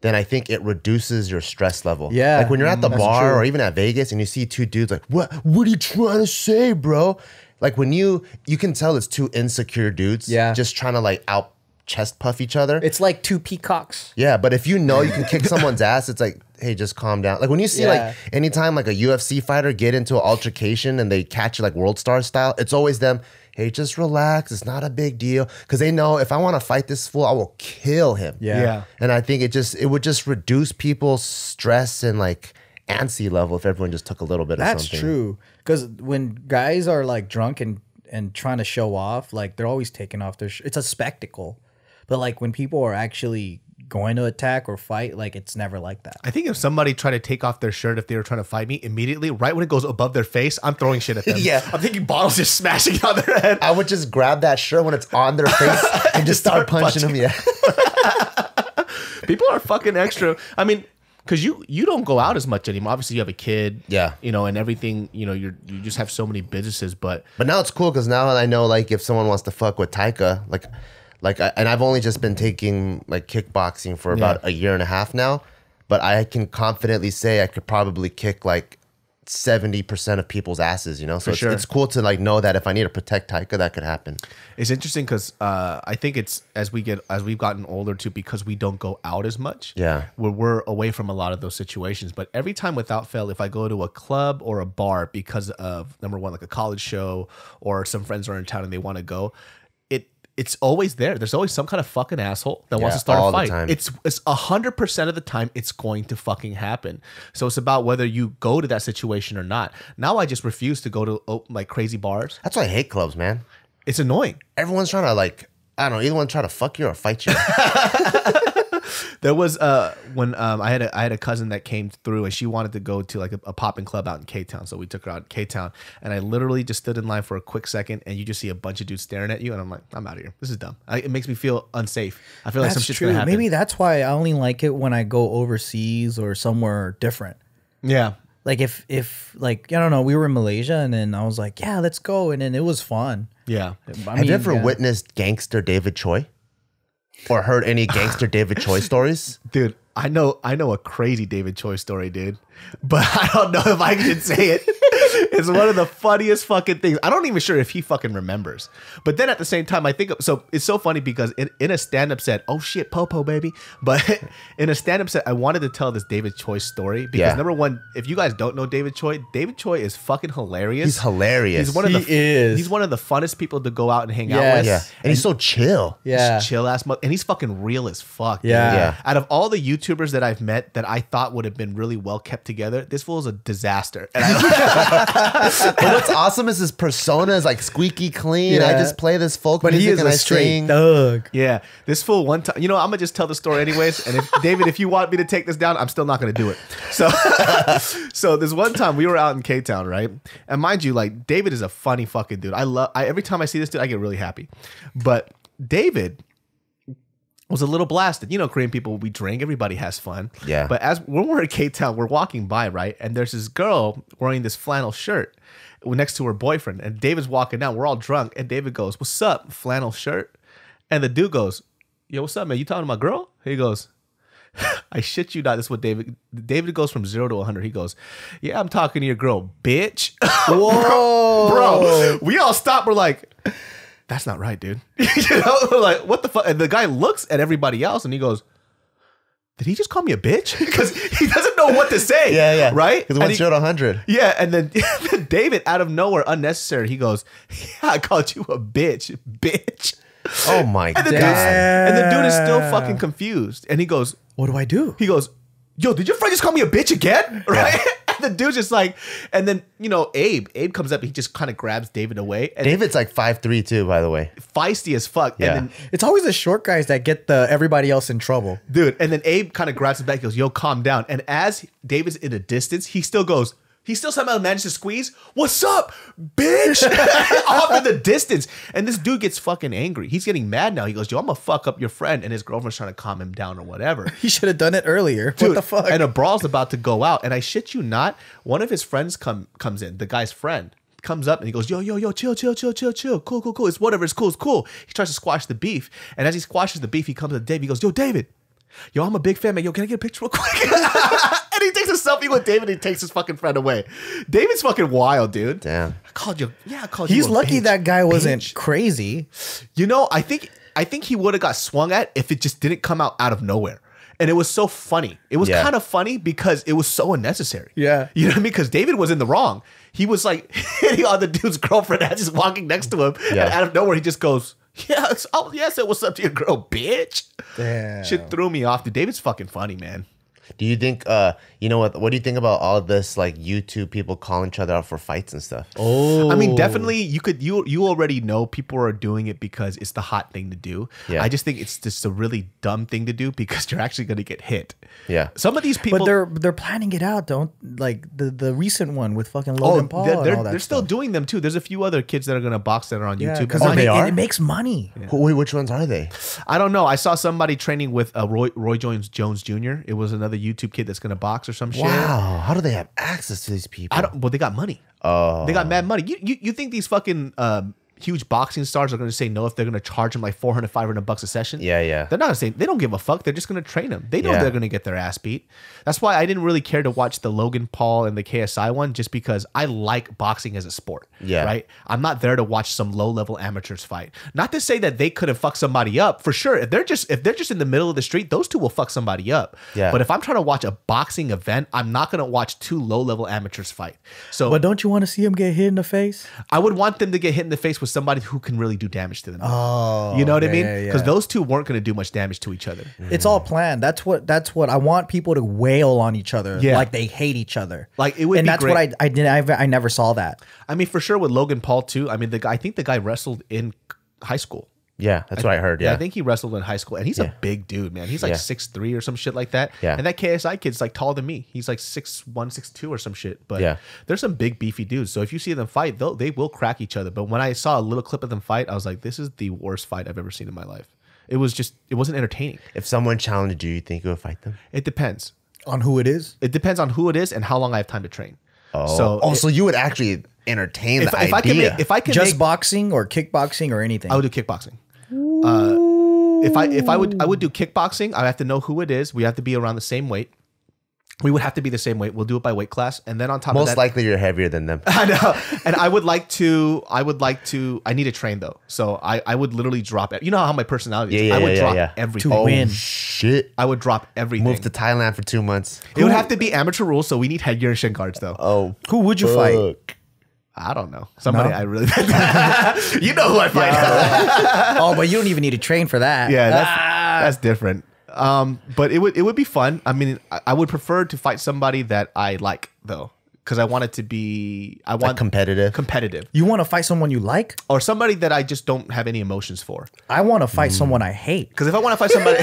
then I think it reduces your stress level. Yeah, Like when you're at the that's bar true. or even at Vegas and you see two dudes like, what are you trying to say, bro? Like when you can tell it's two insecure dudes just trying to like out chest puff each other. It's like two peacocks. Yeah, but if you can kick someone's ass, it's like, hey, just calm down. Like when you see like anytime like a UFC fighter get into an altercation and they catch you like World Star style, it's always them, hey, just relax. It's not a big deal. Because they know if I want to fight this fool, I will kill him. Yeah. And I think it would just reduce people's stress and like antsy level if everyone just took a little bit of something. That's true. Because when guys are like drunk and trying to show off, like they're always taking off their it's a spectacle. But like when people are actually going to attack or fight, like it's never like that. I think if somebody tried to take off their shirt if they were trying to fight me, immediately, right when it goes above their face, I'm throwing shit at them. Yeah. I'm thinking bottles just smashing on their head. I would just grab that shirt when it's on their face and just start punching them. Yeah. People are fucking extra. I mean, because you don't go out as much anymore. Obviously, you have a kid. Yeah. And everything. You just have so many businesses. But Now it's cool because now I know like if someone wants to fuck with Taika, and I've only just been taking like kickboxing for about a year and a half now, but I can confidently say I could probably kick like 70% of people's asses, So sure. it's cool to like know that if I need to protect Taika, that could happen. it's interesting because I think it's as we've gotten older too, because we don't go out as much. Yeah. We're away from a lot of those situations. But every time without fail, if I go to a club or a bar because of number one, like a college show or some friends are in town and they want to go, it's always there. There's always some kind of fucking asshole that wants to start all a the fight. time. It's 100% of the time it's going to fucking happen. So it's about whether you go to that situation or not. Now I just refuse to go to like crazy bars. That's why I hate clubs, man. It's annoying. Everyone's trying to like, I don't know, either one try to fuck you or fight you. There was when I had a cousin that came through and she wanted to go to like a popping club out in K-Town. So we took her out in K-Town and I literally just stood in line for a quick second and you just see a bunch of dudes staring at you and I'm like, I'm out of here. This is dumb. It makes me feel unsafe. I feel like some shit's gonna happen. Maybe that's why I only like it when I go overseas or somewhere different. Yeah. like if like I don't know, we were in Malaysia and then I was like, yeah, let's go, and then it was fun. Yeah. Have you ever witnessed gangster David Choi? Or heard any gangster David Choi stories? Dude, I know a crazy David Choi story, dude. But I don't know if I should say it. It's one of the funniest fucking things. I don't even sure if he fucking remembers. But then at the same time, I think so. It's so funny because in a stand-up set, oh shit, Popo baby. But in a stand-up set, I wanted to tell this David Choi story because number one, if you guys don't know David Choi is fucking hilarious. He's hilarious. He's one of He's one of the funnest people to go out and hang out with. Yeah, and he's so chill. Yeah, he's chill ass, and he's fucking real as fuck. Yeah. Out of all the YouTubers that I've met that I thought would have been really well kept together, this fool is a disaster. And but what's awesome is his persona is like squeaky clean. Yeah. I just play this folk but music he is and a I straight sing. thug. Yeah, this fool one time. You know, I'm gonna just tell the story anyways. And if David, if you want me to take this down, I'm still not gonna do it. So, so this one time we were out in K-Town, right? And mind you, like David is a funny fucking dude. Every time I see this dude, I get really happy. But David was a little blasted. You know, Korean people, we drink, everybody has fun. Yeah. But when we're in K-Town, we're walking by, right? And there's this girl wearing this flannel shirt next to her boyfriend. And David's walking down. We're all drunk. And David goes, "What's up, flannel shirt?" And the dude goes, "Yo, what's up, man? You talking to my girl?" He goes, "I shit you not." This is what David goes from 0 to 100. He goes, "Yeah, I'm talking to your girl, bitch." Whoa. Bro, we all stop. We're like, that's not right, dude. You know, we're like, what the fuck? And the guy looks at everybody else and he goes, "Did he just call me a bitch?" Because he doesn't know what to say. Yeah. Right? Because it went 0 to 100. Yeah. And then David, out of nowhere, unnecessary, he goes, "Yeah, I called you a bitch. Oh my God. And the dude is still fucking confused. And he goes, What do I do? He goes, "Yo, did your friend just call me a bitch again?" Right? Yeah. And the dude's just like, and then, you know, Abe comes up, he just kind of grabs David away. And David's like 5'3" too, by the way. Feisty as fuck. Yeah. And then, It's always the short guys that get everybody else in trouble. dude, and then Abe kind of grabs him back, goes, "Yo, calm down." And as David's in a distance, he still somehow manages to squeeze, "What's up, bitch?" Off in the distance. And this dude gets fucking angry. He's getting mad now. He goes, "Yo, I'm gonna fuck up your friend." And his girlfriend's trying to calm him down or whatever. He should have done it earlier. Dude, what the fuck? And a brawl's about to go out. And I shit you not, one of his friends comes in, the guy's friend. Comes up and he goes, yo, chill. Cool. It's whatever, it's cool. He tries to squash the beef. And as he squashes the beef, he comes to Dave. He goes, "Yo, David. Yo, I'm a big fan, man. Yo, can I get a picture real quick?" And he takes a selfie with David and he takes his fucking friend away. David's fucking wild, dude. Damn. I called you. He's a lucky bitch. that guy wasn't Bitch. crazy. You know, I think he would have got swung at if it just didn't come out of nowhere. And it was so funny. It was kind of funny because it was so unnecessary. Yeah. You know what I mean? Because David was in the wrong. He was like hitting on the dude's girlfriend as he's walking next to him. Yeah. And out of nowhere, he just goes, "Yes, so what's up to your girl, bitch?" Damn. Shit threw me off. Dude, David's fucking funny, man. Do you think, you know what do you think about all this, like YouTube people calling each other out for fights and stuff? I mean, definitely you already know people are doing it because it's the hot thing to do. Yeah. I just think it's just a really dumb thing to do because you're actually going to get hit. Yeah. Some of these people, But they're planning it out, don't like the recent one with fucking Logan Paul and all that they're still stuff. doing them too. There's a few other kids that are going to box that are on Yeah, YouTube. because they are? it makes money. Wait, which ones are they? I don't know. I saw somebody training with Roy Jones Jr. It was another YouTube kid that's going to box or some shit. Wow. How do they have access to these people? Well, they got money. Oh. They got mad money. You think these fucking huge boxing stars are going to say no if they're going to charge them like $400, $500 a session? Yeah. They're not going to say, they don't give a fuck. They're just going to train them. They know Yeah. they're going to get their ass beat. That's why I didn't really care to watch the Logan Paul and the KSI one, just because I like boxing as a sport. Yeah. Right? I'm not there to watch some low-level amateurs fight. Not to say that they couldn't fuck somebody up. For sure. If they're just in the middle of the street, those two will fuck somebody up. Yeah. But if I'm trying to watch a boxing event, I'm not going to watch two low-level amateurs fight. So But don't you want to see him get hit in the face? I would want them to get hit in the face with somebody who can really do damage to them. Oh, You know what I mean? yeah. Because those two weren't going to do much damage to each other. It's all planned. That's what I want people to wail on each other Yeah. like they hate each other. Like, it would and be that's great. what I did. I never saw that. I mean, for sure with Logan Paul too. I mean, I think the guy wrestled in high school. Yeah, that's what I heard. Yeah. I think he wrestled in high school, and he's a big dude, man. He's like 6'3" or some shit like that. Yeah. And that KSI kid's like taller than me. He's like 6'1", 6'2" or some shit. But Yeah. there's some big beefy dudes. So if you see them fight, they will crack each other. But when I saw a little clip of them fight, I was like, this is the worst fight I've ever seen in my life. It wasn't entertaining. If someone challenged you, you think you would fight them? It depends. On who it is? It depends on who it is and how long I have time to train. So you would actually entertain the idea. If I can Just make, boxing or kickboxing or anything? I would do kickboxing. If I would do kickboxing, I have to know who it is. We have to be around the same weight. We would have to be the same weight. We'll do it by weight class, and then on top of that, most likely you're heavier than them. I know. And I need to train though. So I would literally drop it. You know how my personality is. I would drop everything. To win. Shit. I would drop everything. Move to Thailand for 2 months. It would have to be amateur rules, so we need headgear and shin guards though. Oh, Who would you fight? I don't know. Somebody No? I really You know who I fight. Oh, but you don't even need to train for that. Yeah, that's different. But it would be fun. I mean, I would prefer to fight somebody that I like though, because I want it to be competitive, You want to fight someone you like? or somebody that I just don't have any emotions for. I want to fight someone I hate. Because if I want to fight somebody,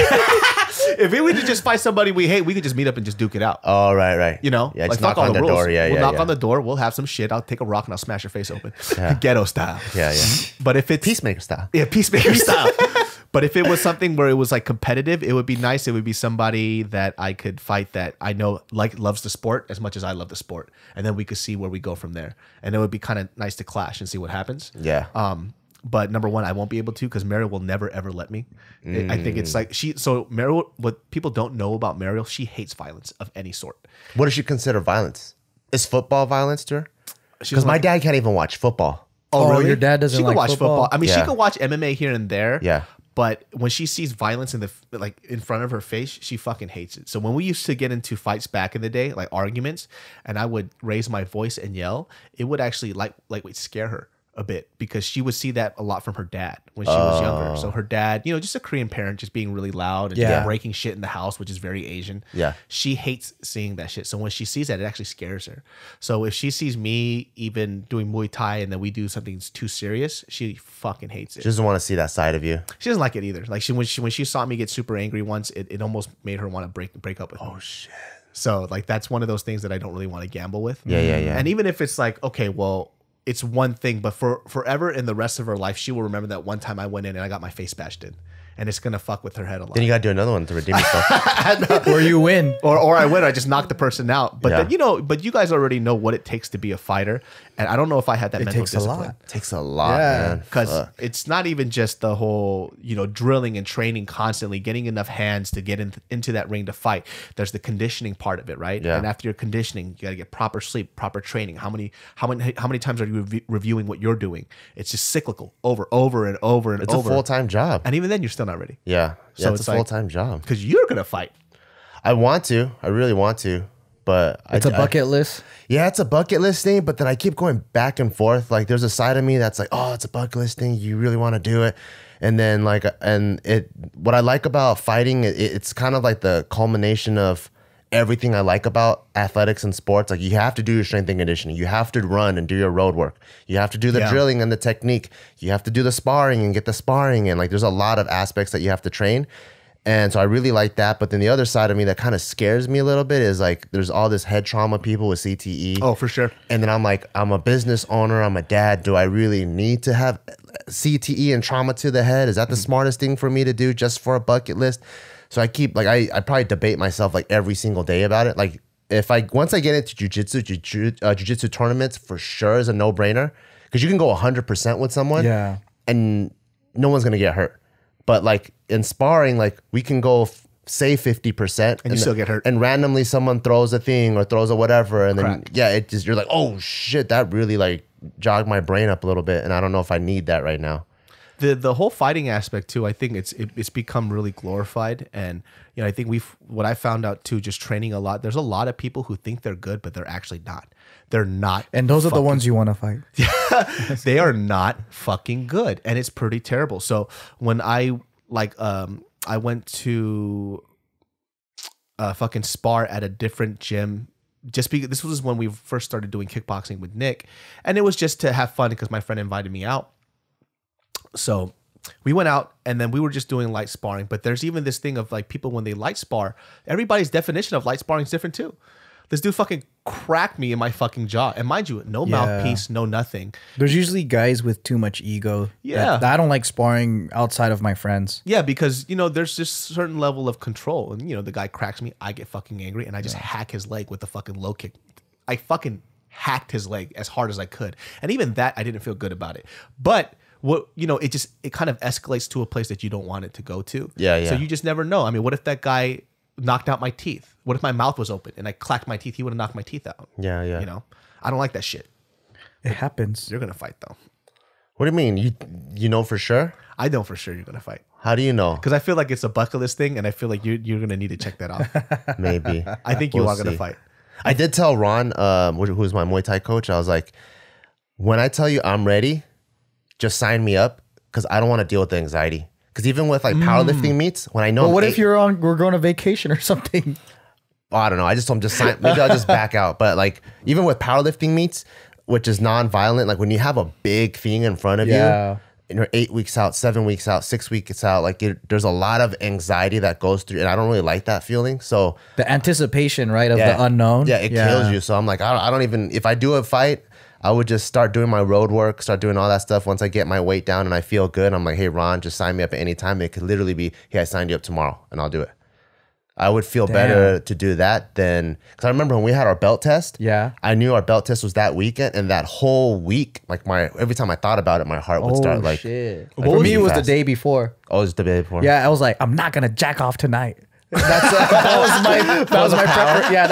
if we would just fight somebody we hate, we could just meet up and just duke it out. Oh, right. You know, Yeah, like just fuck knock all on the their rules. door. Yeah, we'll yeah, knock on the door. We'll have some shit. I'll take a rock and I'll smash your face open, ghetto style. Yeah. But if it's Peacemaker style. yeah, peacemaker style. But if it was something where it was like competitive, it would be nice. It would be somebody that I could fight that I know loves the sport as much as I love the sport, and then we could see where we go from there. And it would be kind of nice to clash and see what happens. Yeah. But number one, I won't be able to because Mariel will never ever let me. I think it's like Mariel. What people don't know about Mariel, she hates violence of any sort. What does she consider violence? Is football violence to her? She's Because my dad can't even watch football. Oh, really? your dad doesn't She like can watch football? I mean, she Yeah. can watch MMA here and there. Yeah. But when she sees violence in front of her face, she fucking hates it. So when we used to get into fights back in the day, like arguments, and I would raise my voice and yell, it would actually scare her a bit because she would see that a lot from her dad when she was younger. So her dad, just a Korean parent, just being really loud and Yeah. breaking shit in the house, which is very Asian. Yeah. She hates seeing that shit. So when she sees that, it actually scares her. So if she sees me even doing Muay Thai and then we do something too serious, she fucking hates it. She doesn't want to see that side of you. She doesn't like it either. Like when she saw me get super angry once, it almost made her want to break up with me. Oh, shit. So like that's one of those things that I don't really want to gamble with. Yeah. And even if it's like, okay, well, it's one thing, but for forever in the rest of her life, she will remember that one time I went in and I got my face bashed in. And it's gonna fuck with her head a lot. Then you got to do another one to redeem yourself. Where you win. Or I win, I just knock the person out. But Yeah. then, but you guys already know what it takes to be a fighter. And I don't know if I had that mental takes a discipline. lot. It takes a lot, Yeah. man. Because Fuck. it's not even just the whole, drilling and training constantly, getting enough hands to get into that ring to fight. There's the conditioning part of it, right? Yeah. And after your conditioning, you got to get proper sleep, proper training. How many times are you reviewing what you're doing? It's just cyclical, over and over and It's over. a full-time job. And even then, you're still not ready. Yeah. So It's it's a like- full-time job. Because you're gonna fight. I want to. I really want to. But It's a bucket list. Yeah, it's a bucket list thing, but then I keep going back and forth. Like there's a side of me that's like, oh, it's a bucket list thing. You really want to do it. And then what I like about fighting, it's kind of like the culmination of everything I like about athletics and sports. Like you have to do your strength and conditioning. You have to run and do your road work. You have to do the drilling and the technique. You have to do the sparring and get the sparring. And like there's a lot of aspects that you have to train. And so I really like that. But then the other side of me that kind of scares me a little bit is like there's all this head trauma people with CTE. Oh, for sure. And then I'm like, I'm a business owner. I'm a dad. Do I really need to have CTE and trauma to the head? Is that the smartest thing for me to do just for a bucket list? So I keep I probably debate myself like every single day about it. Like once I get into jujitsu tournaments, for sure is a no brainer because you can go 100% with someone. Yeah. And no one's going to get hurt. But like in sparring, like we can go say 50% And you still get hurt. And randomly someone throws a thing or throws a whatever. And then, Correct. you're like, oh shit, that really like jogged my brain up a little bit. And I don't know if I need that right now. The whole fighting aspect too, I think it's become really glorified. And I think what I found out too, just training a lot, there's a lot of people who think they're good, but they're actually not. They're not. And those are the ones you want to fight. They are not fucking good. And it's pretty terrible. So when I went to fucking spar at a different gym, just because this was when we first started doing kickboxing with Nick, and it was just to have fun because my friend invited me out. So we went out and then we were just doing light sparring. But there's even this thing of like people when they light spar, everybody's definition of light sparring is different too. This dude fucking crack me in my fucking jaw. And mind you, no mouthpiece, no nothing. There's usually guys with too much ego. Yeah. I don't like sparring outside of my friends. Yeah, because, you know, there's just a certain level of control. And, you know, the guy cracks me, I get fucking angry, and I just hack his leg with the fucking low kick. I fucking hacked his leg as hard as I could. And even that, I didn't feel good about it. But what, you know, it kind of escalates to a place that you don't want it to go to. Yeah. So you just never know. I mean, what if that guy knocked out my teeth? What if my mouth was open and I clacked my teeth? He would have knocked my teeth out. Yeah. You know, I don't like that shit. It happens. You're gonna fight though. What do you mean? You know for sure? I know for sure you're gonna fight. How do you know? Because I feel like it's a bucket list thing, and I feel like you're gonna need to check that off. Maybe. I think you We'll are gonna see. fight. I did tell Ron, who's my Muay Thai coach, I was like, when I tell you I'm ready, just sign me up, because I don't want to deal with the anxiety. Because even with like powerlifting meets, when I know, But what if we're going on vacation or something? I don't know. I just told him just sign. Maybe I'll just back out. But like even with powerlifting meets, which is non-violent, like when you have a big thing in front of you, and you're 8 weeks out, 7 weeks out, 6 weeks out, like there's a lot of anxiety that goes through, and I don't really like that feeling. So The anticipation, right, of the unknown. yeah, it kills you. So I'm like, I don't even, if I do a fight, I would just start doing my road work, start doing all that stuff. Once I get my weight down and I feel good, I'm like, hey, Ron, just sign me up at any time. It could literally be, hey, I signed you up tomorrow and I'll do it. I would feel better to do that than, because I remember when we had our belt test, I knew our belt test was that weekend, and that whole week, like every time I thought about it, my heart would start like. Shit. Like For me, beating it was fast. the day before. Oh, it was the day before. Yeah, I was like, I'm not gonna jack off tonight. That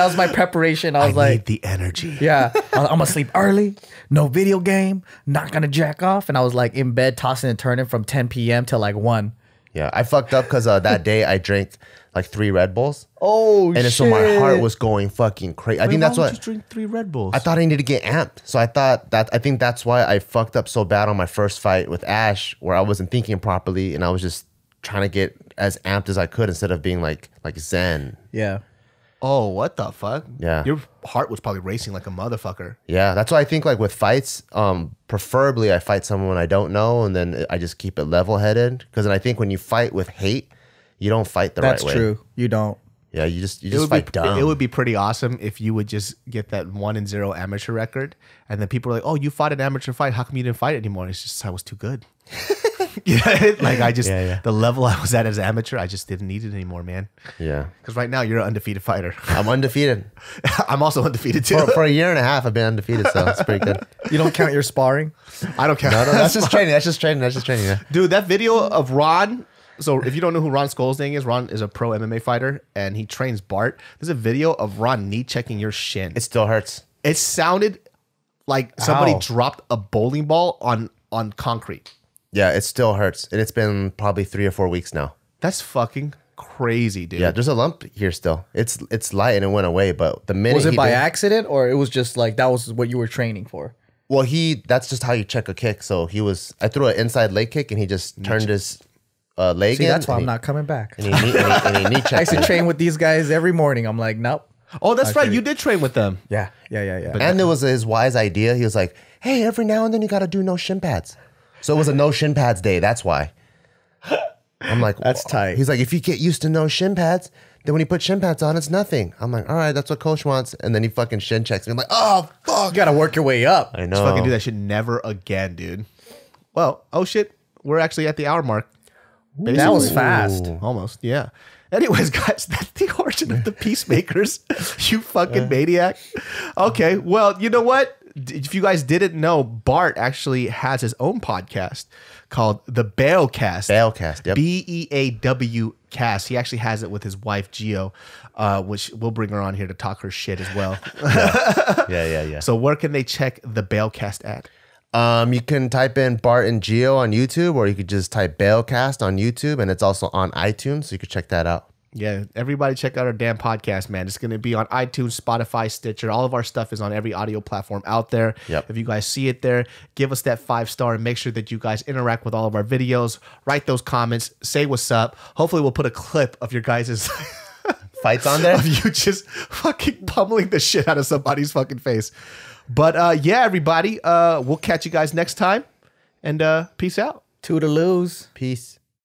was my preparation. I was like, need the energy. yeah, I'm gonna sleep early, no video game, not gonna jack off, and I was like in bed tossing and turning from 10 p.m. till like 1. Yeah, I fucked up because that day I drank like 3 Red Bulls. Oh, and so my heart was going fucking crazy. I think that's why what would you drink 3 Red Bulls. I thought I needed to get amped. So I think that's why I fucked up so bad on my first fight with Ash, where I wasn't thinking properly and I was just trying to get as amped as I could instead of being like zen. Yeah. Oh, what the fuck? Yeah. Your heart was probably racing like a motherfucker. Yeah, that's why I think like with fights, preferably I fight someone I don't know, and then I just keep it level-headed. Because then I think when you fight with hate, you don't fight the right way. That's true. You don't. Yeah, you just fight dumb. It would be pretty awesome if you would just get that 1-0 amateur record, and then people are like, "Oh, you fought an amateur fight. How come you didn't fight anymore?" It's just I was too good. Yeah, like I just the level I was at as amateur, I just didn't need it anymore, man. Yeah, because right now you're an undefeated fighter. I'm undefeated. I'm also undefeated too. For a year and a half, I've been undefeated, so it's pretty good. You don't count your sparring? I don't count. No, that's just training. That's just training. Yeah. Dude, that video of Ron. So if you don't know who Ron Skolsding is, Ron is a pro MMA fighter and he trains Bart. There's a video of Ron knee checking your shin. It still hurts. It sounded like somebody dropped a bowling ball on concrete. Yeah, it still hurts. And it's been probably 3 or 4 weeks now. That's fucking crazy, dude. Yeah, there's a lump here still. It's light and it went away, but the minute Was it by accident or it was just like that was what you were training for? Well, that's just how you check a kick. So I threw an inside leg kick and he just turned his leg See, in. that's why I'm not coming back. And he knee checked I used to me. train with these guys every morning. I'm like, nope. Oh, that's right. You did train with them. Yeah. And it was his wise idea. He was like, hey, every now and then you got to do no shin pads. So it was a no shin pads day. That's why. I'm like, that's tight. He's like, if you get used to no shin pads, then when you put shin pads on, it's nothing. I'm like, all right, that's what coach wants. And then he fucking shin checks me. I'm like, oh, fuck. You got to work your way up. I know. Just fucking do that shit never again, dude. Well, oh shit. We're actually at the hour mark. Basically. That was fast. Almost, yeah. Anyways, guys, that's the origin of the Peacemakers. You fucking maniac. Okay, well, you know what? If you guys didn't know, Bart actually has his own podcast called The Bailcast. Bailcast, yep. BEAW cast. He actually has it with his wife, Gio, which we'll bring her on here to talk her shit as well. Yeah. So where can they check The Bailcast at? You can type in Bart and Gio on YouTube, or you could just type Bailcast on YouTube, and it's also on iTunes, so you could check that out. Yeah, everybody check out our damn podcast, man. It's going to be on iTunes, Spotify, Stitcher. All of our stuff is on every audio platform out there. Yep. If you guys see it there, give us that 5-star and make sure that you guys interact with all of our videos. Write those comments. Say what's up. Hopefully we'll put a clip of your guys' fights on there of you just fucking pummeling the shit out of somebody's fucking face. But yeah, everybody, we'll catch you guys next time. And peace out. Toodaloos. Peace.